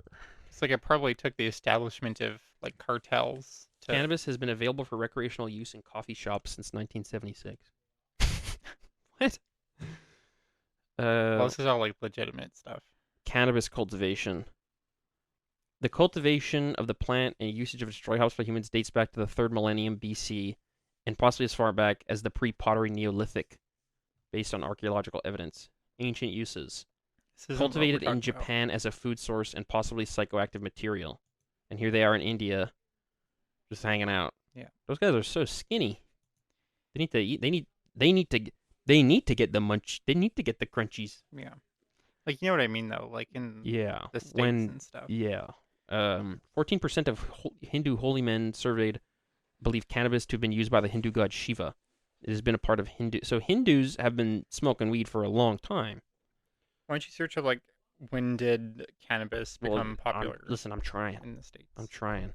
It's like it probably took the establishment of like cartels to. Cannabis has been available for recreational use in coffee shops since 1976. What? Well, this is all like legitimate stuff. Cannabis cultivation. The cultivation of the plant and usage of its dry hops by humans dates back to the 3rd millennium BC, and possibly as far back as the pre-pottery Neolithic, based on archaeological evidence. Ancient uses. This isn't what we're Cultivated in talking about. Japan as a food source and possibly psychoactive material. And here they are in India, just hanging out. Yeah. Those guys are so skinny. They need to eat. They need to get the munch. They need to get the crunchies. Yeah. Like you know what I mean though, like in Yeah. the states When and stuff. yeah. 14% of Hindu holy men surveyed believe cannabis to have been used by the Hindu god Shiva. It has been a part of Hindu. So Hindus have been smoking weed for a long time. Why don't you search up like when did cannabis become popular Listen, I'm trying. in the states? I'm trying.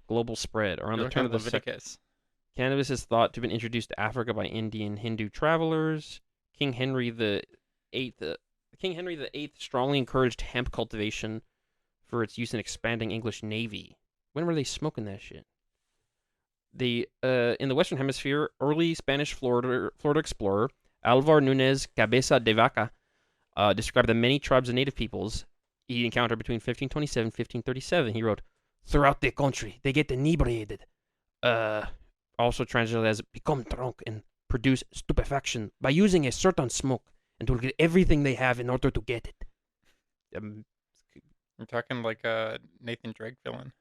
Global spread. Around You're the turn looking of at the Leviticus. Cannabis is thought to have been introduced to Africa by Indian Hindu travelers. King Henry the Eighth strongly encouraged hemp cultivation for its use in expanding English navy. When were they smoking that shit? In the Western Hemisphere, early Spanish Florida explorer Alvar Nunez Cabeza de Vaca described the many tribes of native peoples he encountered between 1527 and 1537. He wrote, "Throughout the country, they get inebriated." Also translated as become drunk and produce stupefaction by using a certain smoke and will get everything they have in order to get it. We're talking like a Nathan Drake villain.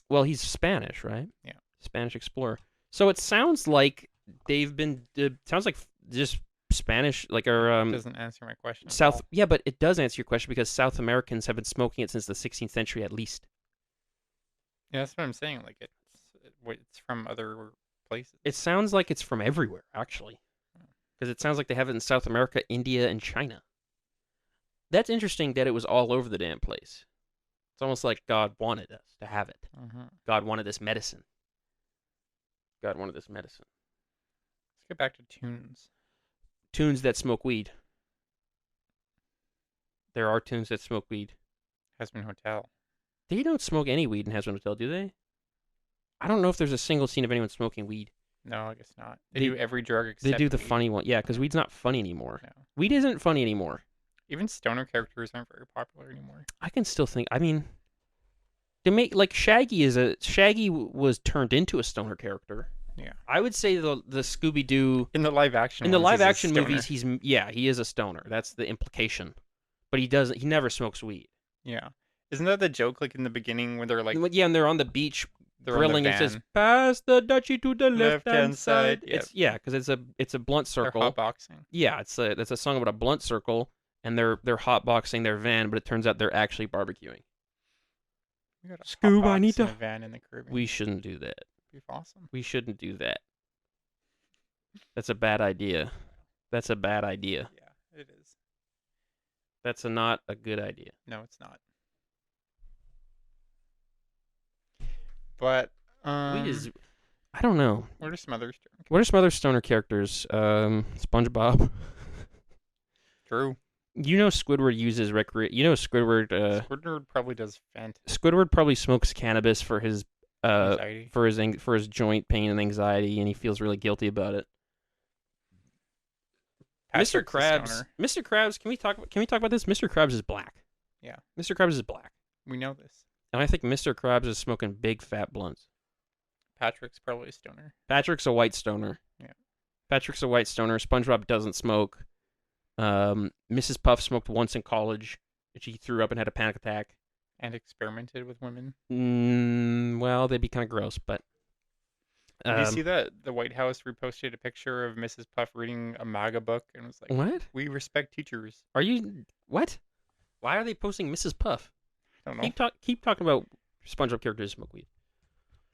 Well, he's Spanish, right? Yeah. Spanish explorer. So it sounds like they've been. Sounds like just Spanish, like Doesn't answer my question. at South. all. Yeah, but it does answer your question because South Americans have been smoking it since the 16th century at least. Yeah, that's what I'm saying. Like it's from other places. It sounds like it's from everywhere, actually, because it sounds like they have it in South America, India, and China. That's interesting that it was all over the damn place. It's almost like God wanted us to have it. God wanted this medicine. God wanted this medicine. Let's get back to tunes. Tunes that smoke weed. There are tunes that smoke weed. Husband Hotel. They don't smoke any weed in Hazbin Hotel, do they? I don't know if there's a single scene of anyone smoking weed. No, I guess not. They They- do every drug They except do the weed. funny one. Yeah, because weed's not funny anymore. No. Weed isn't funny anymore. Even stoner characters aren't very popular anymore. I can still think. I mean, to make like Shaggy was turned into a stoner character. Yeah. I would say the Scooby Doo In the live action. in the ones, he's live a action stoner. movies he is a stoner. That's the implication. But he never smokes weed. Yeah. Isn't that the joke like in the beginning when they're like Yeah, and they're on the beach they're on the grilling and it says van, pass the Dutchie to the left hand Left-hand side. side, yep. Because it's a blunt they're circle. hotboxing. Yeah, it's a song about a blunt circle, and they're hotboxing their van, but it turns out they're actually barbecuing. We got a Scoob, I hot need box in to- a van in the Caribbean. We shouldn't do that. Be awesome. We shouldn't do that. That's a bad idea. That's a bad idea. Yeah, it is. That's not a good idea. No, it's not. But I don't know. what are some other What are some other stoner characters? SpongeBob. True. You know Squidward uses Squidward. Squidward probably does fantastic Squidward probably smokes cannabis for his anxiety. for his joint pain and anxiety, and he feels really guilty about it. Mr. Patrick's a Krabs. stoner. Mr. Krabs. Can we talk about this? Mr. Krabs is black. Yeah. Mr. Krabs is black, We know this. and I think Mr. Krabs is smoking big fat blunts. Patrick's probably a stoner. Patrick's a white stoner. Yeah. Patrick's a white stoner. SpongeBob doesn't smoke. Mrs. Puff smoked once in college, and she threw up and had a panic attack. And experimented with women. Well, they'd be kind of gross, but. Did you see that the White House reposted a picture of Mrs. Puff reading a MAGA book and was like, What? "We respect teachers." Are you what? Why are they posting Mrs. Puff? I don't know. Keep talking about SpongeBob characters who smoke weed.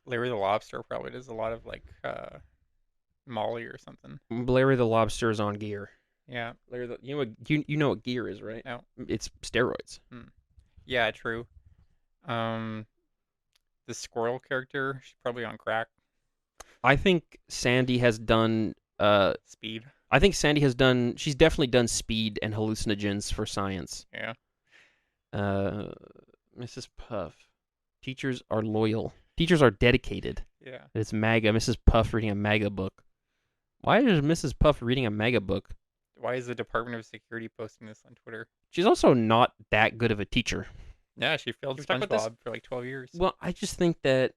Larry the Lobster probably does a lot of like Molly or something. Larry the Lobster is on gear. Yeah. You know what gear is, right? No. It's steroids. Yeah, true. The squirrel character, she's probably on crack. I think Sandy has done Speed. I think Sandy has done she's definitely done speed and hallucinogens for science. Yeah. Mrs. Puff. Teachers are loyal. Teachers are dedicated. Yeah. It's MAGA. Mrs. Puff reading a MAGA book. Why is Mrs. Puff reading a MAGA book? Why is the Department of Security posting this on Twitter? She's also not that good of a teacher. Yeah, she failed Can we talk about this? SpongeBob for like 12 years. Well, I just think that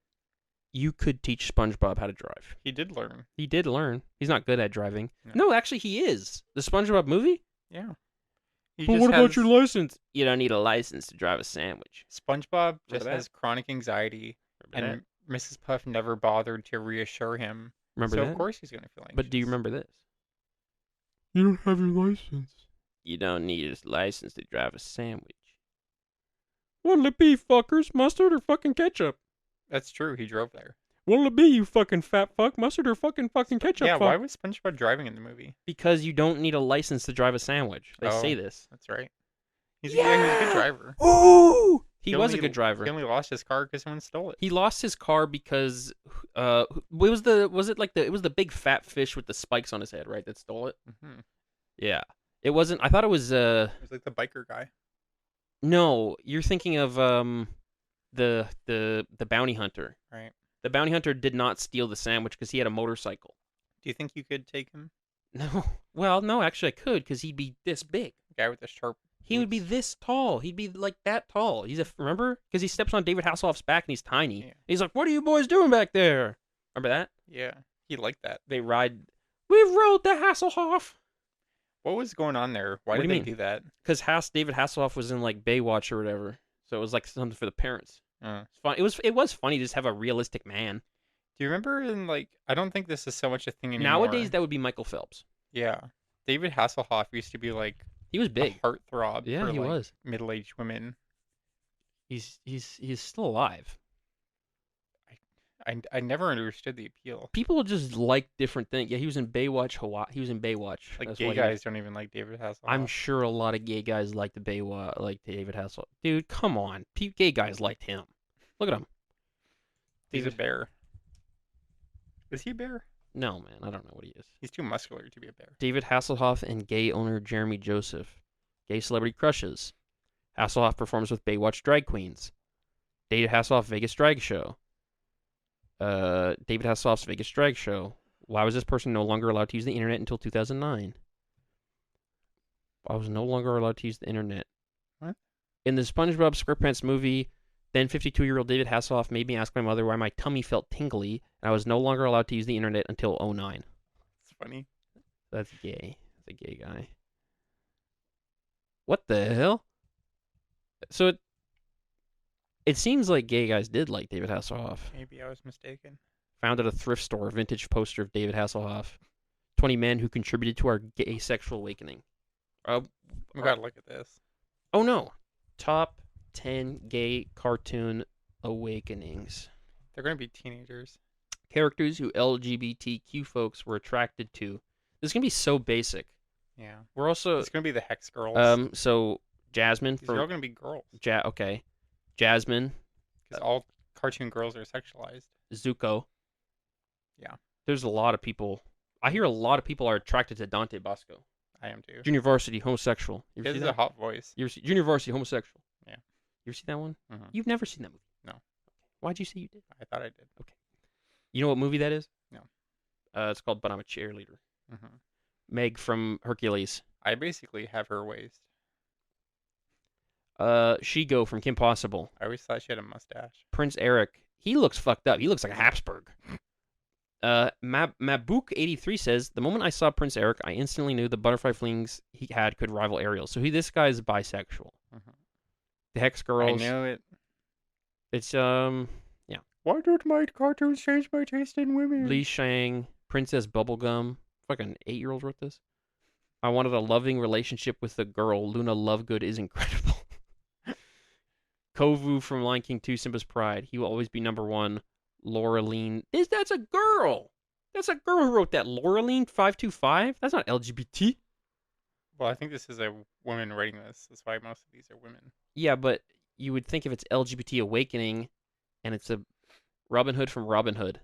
you could teach SpongeBob how to drive. He did learn. He did learn. He's not good at driving. No. No, actually, he is. The SpongeBob movie? Yeah. He But just what about has- your license? You don't need a license to drive a sandwich. SpongeBob just that? has chronic anxiety, Remember and Mrs. Puff never bothered to reassure him. Remember so that? of course he's gonna feel anxious. But do you remember this? You don't have your license. You don't need a license to drive a sandwich. What'll it be, fuckers? Mustard or fucking ketchup? That's true. He drove there. What'll it be, you fucking fat fuck? Mustard or fucking ketchup? yeah. Fuck? Why was SpongeBob driving in the movie? Because you don't need a license to drive a sandwich. They Oh. say this. That's right. He's a good driver. Ooh! He was a only- good driver. He only lost his car because someone stole it. He lost his car because it was the big fat fish with the spikes on his head, right? That stole it. hmm Yeah. It wasn't. I thought it was. It was like the biker guy. No, you're thinking of the bounty hunter. Right. The bounty hunter did not steal the sandwich because he had a motorcycle. Do you think you could take him? No. Well, no, actually, I could because he'd be this big. Guy with the sharp. He would be boots? this tall. He'd be like that tall. Remember? Because he steps on David Hasselhoff's back and he's tiny. Yeah. He's like, "What are you boys doing back there?" Remember that? Yeah. He liked that. They ride. We rode the Hasselhoff. What was going on there? Why What do did you they mean? do that? Because David Hasselhoff was in like Baywatch or whatever, so it was like something for the parents. It's fun. It was funny to just have a realistic man. Do you remember in like? I don't think this is so much a thing anymore. Nowadays, that would be Michael Phelps. Yeah. David Hasselhoff used to be like He was a big. heartthrob Yeah, for he like was. middle-aged women. He's still alive. I never understood the appeal. People just like different things. Yeah, he was in Baywatch Hawaii. He was in Baywatch. Like That's gay why guys don't even like David Hasselhoff. I'm sure a lot of gay guys like the Baywatch, like David Hasselhoff. Dude, come on. Gay guys liked him. Look at him. He's a David- bear. Is he a bear? No, man, I don't know what he is. He's too muscular to be a bear. David Hasselhoff and gay owner Jeremy Joseph. Gay celebrity crushes. Hasselhoff performs with Baywatch drag queens. David Hasselhoff Vegas drag show. David Hasselhoff's Vegas drag show. Why was this person no longer allowed to use the internet until 2009? I was no longer allowed to use the internet. What? In the SpongeBob SquarePants movie, then 52-year-old David Hasselhoff made me ask my mother why my tummy felt tingly, and I was no longer allowed to use the internet until 2009. It's funny. That's gay. That's a gay guy. What the hell? So it seems like gay guys did like David Hasselhoff. Maybe I was mistaken. Found at a thrift store, vintage poster of David Hasselhoff. 20 men who contributed to our gay sexual awakening. We gotta look at this. Oh no. Top 10 gay cartoon Awakenings. They're going to be teenagers. Characters who LGBTQ folks were attracted to. This is gonna be so basic. Yeah. We're also It's going to be the Hex Girls. so Jasmine These are all from going to be girls. okay. Jasmine, Because all cartoon girls are sexualized. Zuko. Yeah. There's a lot of people. I hear a lot of people are attracted to Dante Bosco. I am too. Junior Varsity, homosexual. You He ever has see a that? hot voice. You ever see Junior Varsity, homosexual? Yeah. You ever see that one? Mhm. You've never seen that movie? No. Why'd you say you did? I thought I did. You know what movie that is? No. It's called But I'm a Cheerleader. Hmm. Meg from Hercules. I basically have her waist. Shigo from Kim Possible. I always thought she had a mustache. Prince Eric. He looks fucked up. He looks like a Habsburg. Mabuk83 says, the moment I saw Prince Eric, I instantly knew the butterfly flings he had could rival Ariel. So this guy is bisexual. Mhm. The Hex Girls. I knew it. It's Why don't my cartoons change my taste in women? Li Shang, Princess Bubblegum. Fucking 8-year-old wrote this. I wanted a loving relationship with the girl. Luna Lovegood is incredible. Kovu from Lion King 2, Simba's Pride. He will always be number one. Laureline. That's a girl. That's a girl who wrote that. Laureline 525? That's not LGBT. Well, I think this is a woman writing this. That's why most of these are women. Yeah, but you would think if it's LGBT Awakening and it's a Robin Hood from Robin Hood.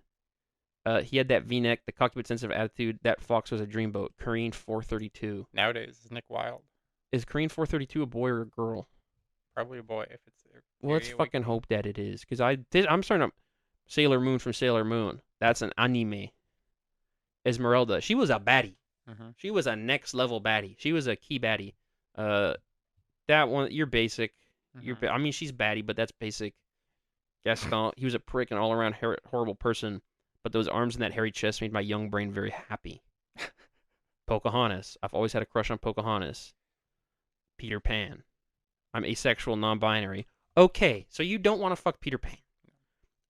He had that V-neck, the cocky but sensitive attitude. That fox was a dreamboat. Kareen 432. Nowadays, it's Nick Wilde. Is Kareen 432 a boy or a girl? Probably a boy if it's a Well, let's very fucking awakening. hope that it is. Because I'm starting to... Sailor Moon from Sailor Moon. That's an anime. Esmeralda. She was a baddie. Mhm. She was a next level baddie. She was a key baddie. That one, you're basic. Mhm. I mean, she's baddie, but that's basic. Gaston, he was a prick and all around horrible person, but those arms and that hairy chest made my young brain very happy. Pocahontas. I've always had a crush on Pocahontas. Peter Pan. I'm asexual, non-binary. Okay, so you don't want to fuck Peter Pan.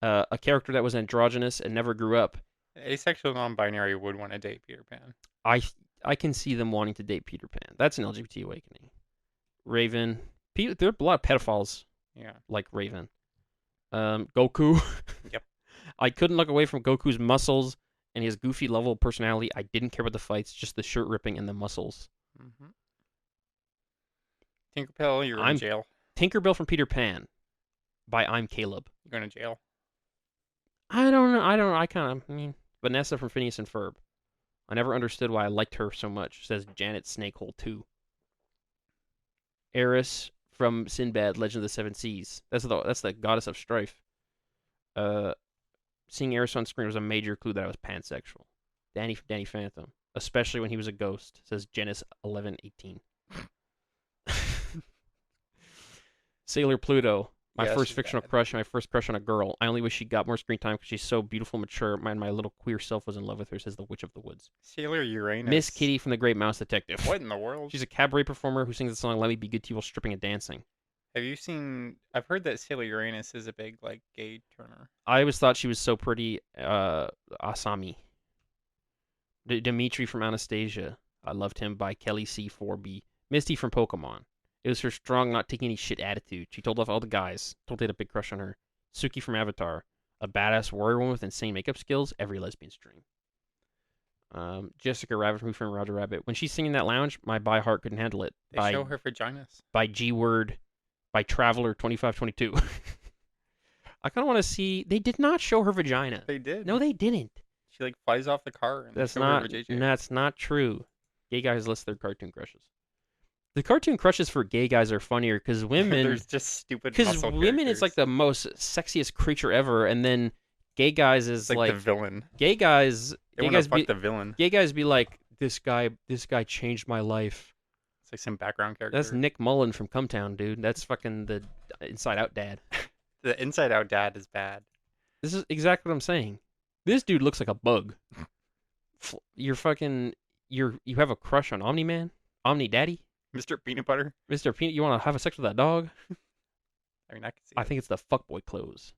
A character that was androgynous and never grew up. Asexual non-binary would want to date Peter Pan. I can see them wanting to date Peter Pan. That's an LGBT awakening. Raven. There are a lot of pedophiles Yeah. like Raven. Goku. Yep. I couldn't look away from Goku's muscles and his goofy level of personality. I didn't care about the fights, just the shirt ripping and the muscles. Mm-hmm. Tinkerbell, you're in I'm- jail. Tinkerbell from Peter Pan by I'm Caleb. You're going to jail. I don't know. I mean, Vanessa from Phineas and Ferb. I never understood why I liked her so much, says Janet Snakehole 2. Eris from Sinbad, Legend of the Seven Seas. That's the goddess of strife. Seeing Eris on screen was a major clue that I was pansexual. Danny from Danny Phantom, especially when he was a ghost, says Genis 1118. Sailor Pluto. My Yeah, first she's fictional bad. crush, my first crush on a girl. I only wish she got more screen time because she's so beautiful, mature. My little queer self was in love with her, says the Witch of the Woods. Sailor Uranus. Miss Kitty from The Great Mouse Detective. What in the world? She's a cabaret performer who sings the song Let Me Be Good to You while stripping and dancing. Have you seen... I've heard that Sailor Uranus is a big, gay turner. I always thought she was so pretty. Asami. Dimitri from Anastasia. I loved him by Kelly C4B. Misty from Pokemon. It was her strong, not taking any shit attitude. She told off all the guys. Told they had a big crush on her. Suki from Avatar. A badass warrior woman with insane makeup skills. Every lesbian's dream. Jessica Rabbit from Roger Rabbit. When she's singing that lounge, my by heart couldn't handle it. They show her vaginas. By G Word. By Traveler 2522. I kind of want to see. They did not show her vagina. They did. No, they didn't. She, flies off the car and That's show her not. vajayjay. That's not true. Gay guys list their cartoon crushes. The cartoon crushes for gay guys are funnier because women. There's just stupid Because muscle women is like characters. the most sexiest creature ever, and then gay guys is It's like the villain. gay guys. They Gay want to guys fuck be the villain. gay guys be like this guy. This guy changed my life. It's like some background character. That's Nick Mullen from Cumtown, dude. That's fucking the Inside Out dad. The Inside Out dad is bad. This is exactly what I'm saying. This dude looks like a bug. You're fucking. You have a crush on Omni Man, Omni Daddy, Mr. Peanut Butter. Mr. Peanut. You want to have a sex with that dog? I mean, I can see I it. think it's the fuckboy clothes.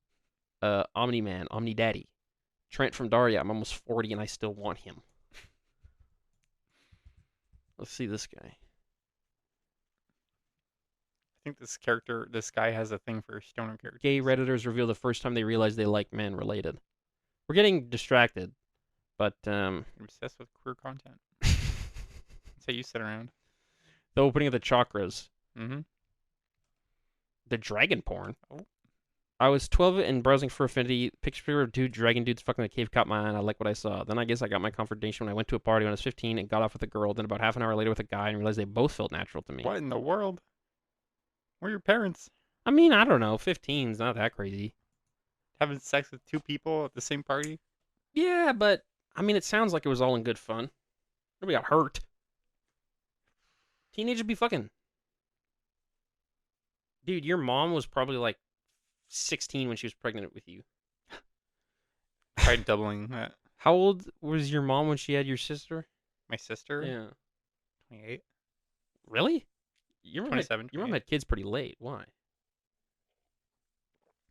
Omni Man, Omni Daddy. Trent from Daria. I'm almost 40 and I still want him. Let's see this guy. think this guy has a thing for stoner characters. Gay Redditors reveal the first time they realize they like men related. We're getting distracted, but I'm obsessed with queer content. That's how you sit around. the opening of the chakras, Mm-hmm. the dragon porn. Oh. I was 12 and browsing for Affinity. Picture of dragon dudes fucking the cave caught my eye, and I like what I saw. Then I guess I got my confrontation when I went to a party when I was 15 and got off with a girl. Then about half an hour later with a guy and realized they both felt natural to me. What in the world? Where are your parents? I mean, I don't know. 15's not that crazy. Having sex with 2 people at the same party? Yeah, but I mean, it sounds like it was all in good fun. Nobody got hurt. Teenagers be fucking. Dude, your mom was probably like 16 when she was pregnant with you. Tried doubling that. How old was your mom when she had your sister? My sister? Yeah. 28. Really? Your mom 27. Your mom had kids pretty late. Why?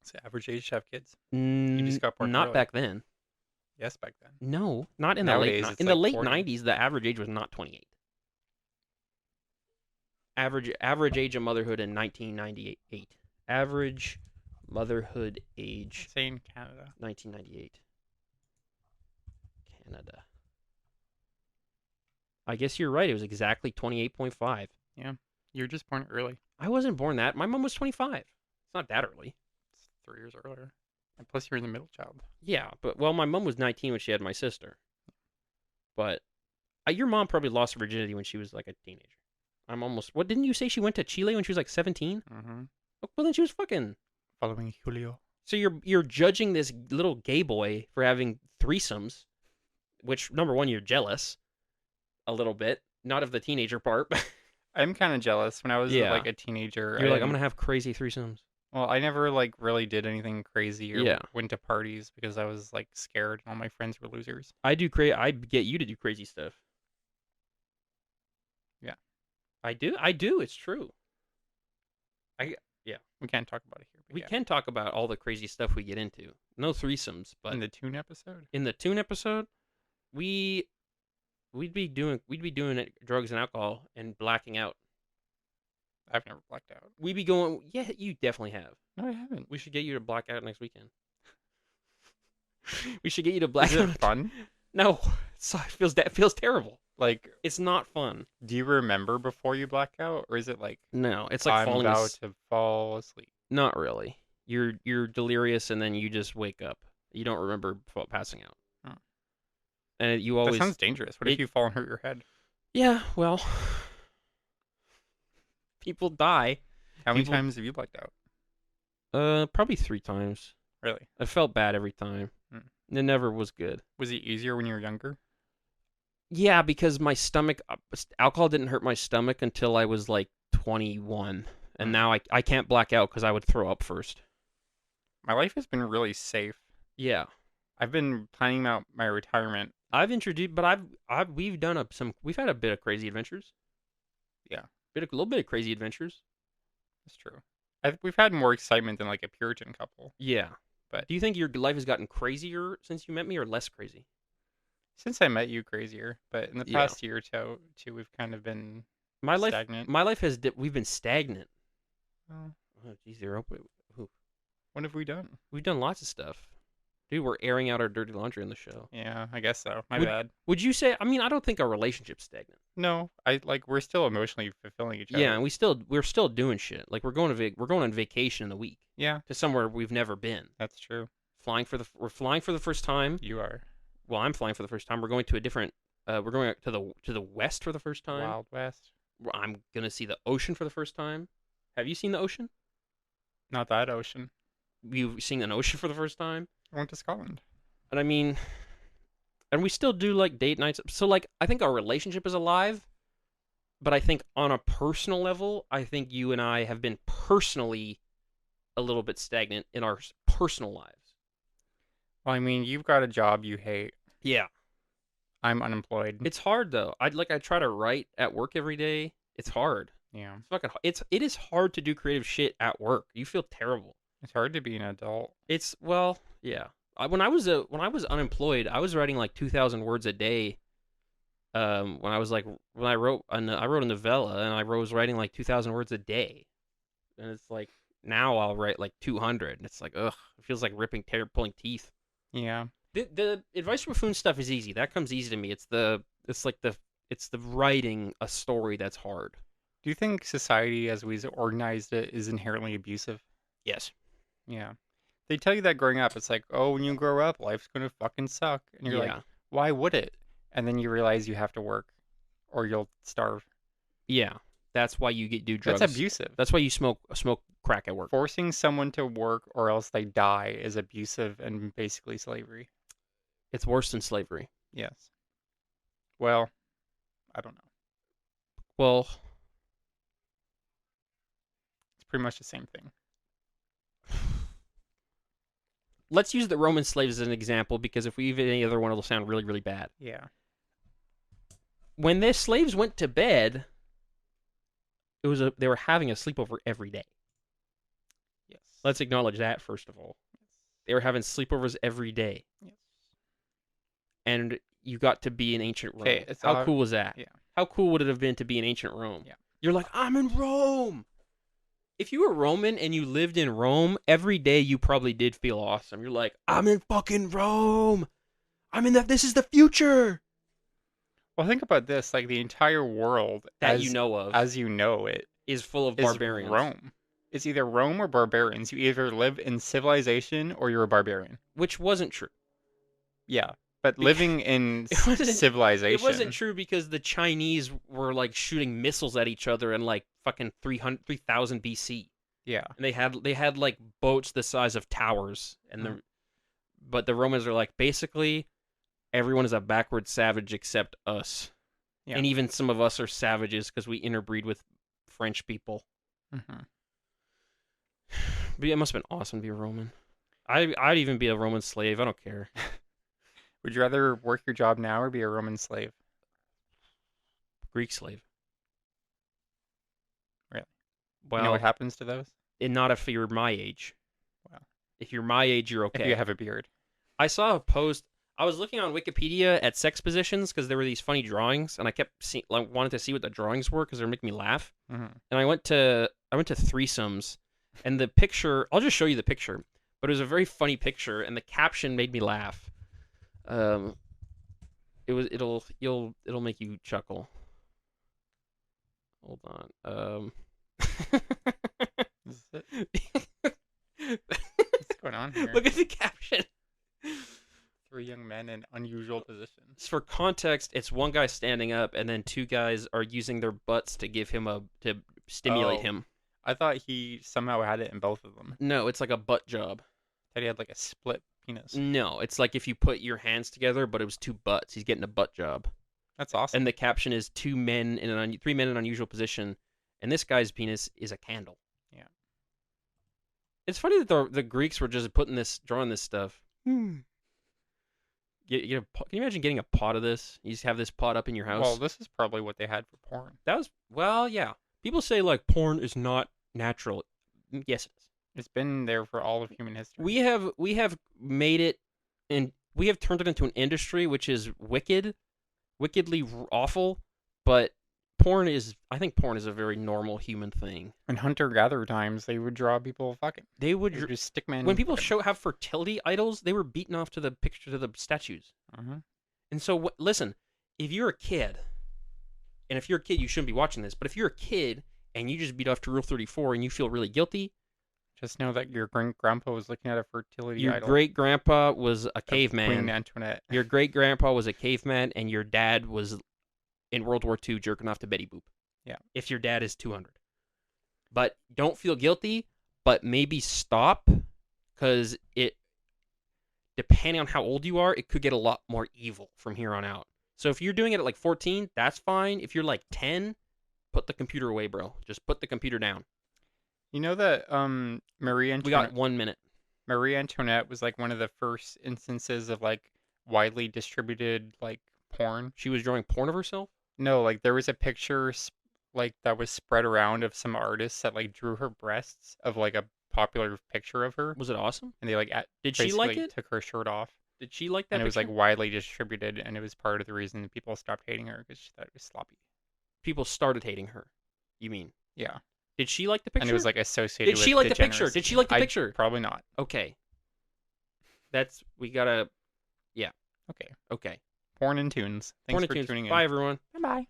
It's the average age to have kids. You just got born not early. Back then. Yes, back then. No, not in Nowadays, the late it's in the like late 40. 90s. The average age was not 28. Average age of motherhood in 1998. Average motherhood age Say in Canada. 1998. Canada. I guess you're right. It was exactly 28.5. You were just born early. I wasn't born that. My mom was 25. It's not that early. It's 3 years earlier. And plus, you're the middle child. Yeah, but well, my mom was 19 when she had my sister. But your mom probably lost her virginity when she was like a teenager. I'm almost. What didn't you say she went to Chile when she was like 17? Mm-hmm. Well, then she was fucking. Following Julio. So you're judging this little gay boy for having threesomes, which number one you're jealous, a little bit, not of the teenager part. But I'm kind of jealous. When I was Yeah. like a teenager, you're I like, I'm didn't- gonna have crazy threesomes. Well, I never like really did anything crazy or Yeah. went to parties because I was like scared and all my friends were losers. I get you to do crazy stuff. Yeah. I do. It's true. We can't talk about it here. But We yeah. can talk about all the crazy stuff we get into. No threesomes, but In the Toon episode? in the Toon episode, we'd be doing drugs and alcohol and blacking out. I've never blacked out. We'd be going. Yeah, you definitely have. No, I haven't. We should get you to black out next weekend. We should get you to black Is out. it fun? No, it feels terrible. Like, It's not fun. do you remember before you black out, or is it like No, it's like I'm falling. about to fall asleep? Not really. You're delirious and then you just wake up. You don't remember passing out. Hmm. And you always. That sounds dangerous. What if you fall and hurt your head? Yeah, well, people die. How many People- times have you blacked out? Probably 3 times. Really? I felt bad every time. Hmm. It never was good. Was it easier when you were younger? Yeah, because my stomach, alcohol didn't hurt my stomach until I was like 21. And Hmm. now I can't black out because I would throw up first. My life has been really safe. Yeah. I've been planning out my retirement. I've introduced, but we've done we've had a bit of crazy adventures. Yeah. A little bit of crazy adventures. That's true. We've had more excitement than like a Puritan couple. Yeah. But- do you think your life has gotten crazier since you met me or less crazy? Since I met you, crazier. But in the Yeah. past year or two, we've kind of been My life, stagnant. we've been stagnant. Oh, Oh, geez, they're open. what have we done? We've done lots of stuff. Dude, we're airing out our dirty laundry in the show. Yeah, I guess so. My Would- bad. Would you say, I mean, I don't think our relationship's stagnant. No, we're still emotionally fulfilling each other. Yeah, and we're still doing shit. Like we're going on vacation in a week Yeah, to somewhere we've never been. that's true. We're flying for the first time. You are Well, I'm flying for the first time. We're going to a different. We're going to the west for the first time. Wild West. I'm gonna see the ocean for the first time. Have you seen the ocean? Not that ocean. You've seen an ocean for the first time, I went to Scotland. and I mean, and we still do like date nights. So like, I think our relationship is alive, but I think on a personal level, I think you and I have been personally a little bit stagnant in our personal lives. Well, I mean, you've got a job you hate. Yeah. I'm unemployed. It's hard though. I try to write at work every day. It's hard. Yeah, It's fucking. It is hard to do creative shit at work. You feel terrible. it's hard to be an adult. It's well, yeah. When I was unemployed, I was writing like 2,000 words a day. When I wrote a novella and I was writing like 2,000 words a day. And it's like now I'll write like 200, and it's like ugh, it feels like pulling teeth. Yeah. The advice buffoon stuff is easy. That comes easy to me. It's the writing a story that's hard. Do you think society as we've organized it is inherently abusive? Yes. Yeah. They tell you that growing up. It's like, oh, when you grow up, life's gonna fucking suck. And you're like, Yeah. why would it? And then you realize you have to work or you'll starve. Yeah. That's why you do drugs. That's abusive. That's why you smoke crack at work. Forcing someone to work or else they die is abusive and basically slavery. It's worse than slavery. Yes. Well, I don't know. Well, It's pretty much the same thing. let's use the Roman slaves as an example because if we use any other one, it'll sound really, really bad. Yeah. When the slaves went to bed, they were having a sleepover every day. Yes. Let's acknowledge that first of all. They were having sleepovers every day. Yes. And you got to be in ancient Rome. Okay, How cool was that? Yeah. How cool would it have been to be in ancient Rome? Yeah. You're like, I'm in Rome. If you were Roman and you lived in Rome, every day you probably did feel awesome. You're like, I'm in fucking Rome. This is the future. Well, think about this. Like the entire world That as you know of as you know it is full of is barbarians. Rome. It's either Rome or barbarians. You either live in civilization or you're a barbarian. Which wasn't true. Yeah. But living in It wasn't- civilization. It wasn't true because the Chinese were like shooting missiles at each other in like fucking 3000 BC. Yeah. And they had like boats the size of towers but the Romans are like basically everyone is a backward savage except us. Yeah. And even some of us are savages because we interbreed with French people. Mm-hmm. But it must have been awesome to be a Roman. I'd even be a Roman slave. I don't care. Would you rather work your job now or be a Roman slave? Greek slave. Really? Well, You know what happens to those? and not if you're my age. Wow. If you're my age, you're okay. If you have a beard. I saw a post. I was looking on Wikipedia at sex positions because there were these funny drawings, and I kept wanted to see what the drawings were because they were making me laugh. Mm-hmm. And I went to threesomes, and the picture. I'll just show you the picture, but it was a very funny picture, and the caption made me laugh. It'll make you chuckle. Hold on. Is it? What's going on here? Look at the caption. 3 young men in unusual positions. For context, it's one guy standing up, and then 2 guys are using their butts to give him to stimulate him. I thought he somehow had it in both of them. No, it's like a butt job. That he had like a split penis. No, it's like if you put your hands together, but it was 2 butts. He's getting a butt job. That's awesome. And the caption is 3 men in an unusual position, and this guy's penis is a candle. Yeah. It's funny that the Greeks were just drawing this stuff. Can you imagine getting a pot of this? You just have this pot up in your house. Well, this is probably what they had for porn. Yeah. People say like porn is not natural. Yes, it is. It's been there for all of human history. We have made it, and we have turned it into an industry which is wickedly awful. But I think porn is a very normal human thing. In hunter-gatherer times, they would draw people fucking. They would just stick men. when people have fertility idols, they were beaten off to the statues. Uh-huh. And so, listen, if you're a kid, and if you're a kid, you shouldn't be watching this. But if you're a kid and you just beat off to Rule 34 and you feel really guilty, Just know that your great-grandpa was looking at a fertility idol. your great grandpa was a of caveman. Queen Antoinette. Your great grandpa was a caveman, and your dad was in World War II jerking off to Betty Boop. Yeah. If your dad is 200. But don't feel guilty, but maybe stop, because depending on how old you are, it could get a lot more evil from here on out. So if you're doing it at like 14, that's fine. If you're like 10, put the computer away, bro. Just put the computer down. You know that Marie We got Antoinette. 1 minute. Marie Antoinette was like one of the first instances of like widely distributed like porn. She was drawing porn of herself? No, like there was a picture like that was spread around of some artists that like drew her breasts of like a popular picture of her, Was it awesome? and they like Did she like basically it? took her shirt off, Did she like that and it was like picture? widely distributed, and it was part of the reason that people stopped hating her because she thought it was sloppy. People started hating her, you mean? Yeah, Did she like the picture? And it was like associated Did with she like the picture? degeneracy. Did she like the picture? Probably not. Okay. We gotta. Okay. Okay. Porn and tunes. Thanks Porn and for tunes. tuning in. Bye, everyone. Bye.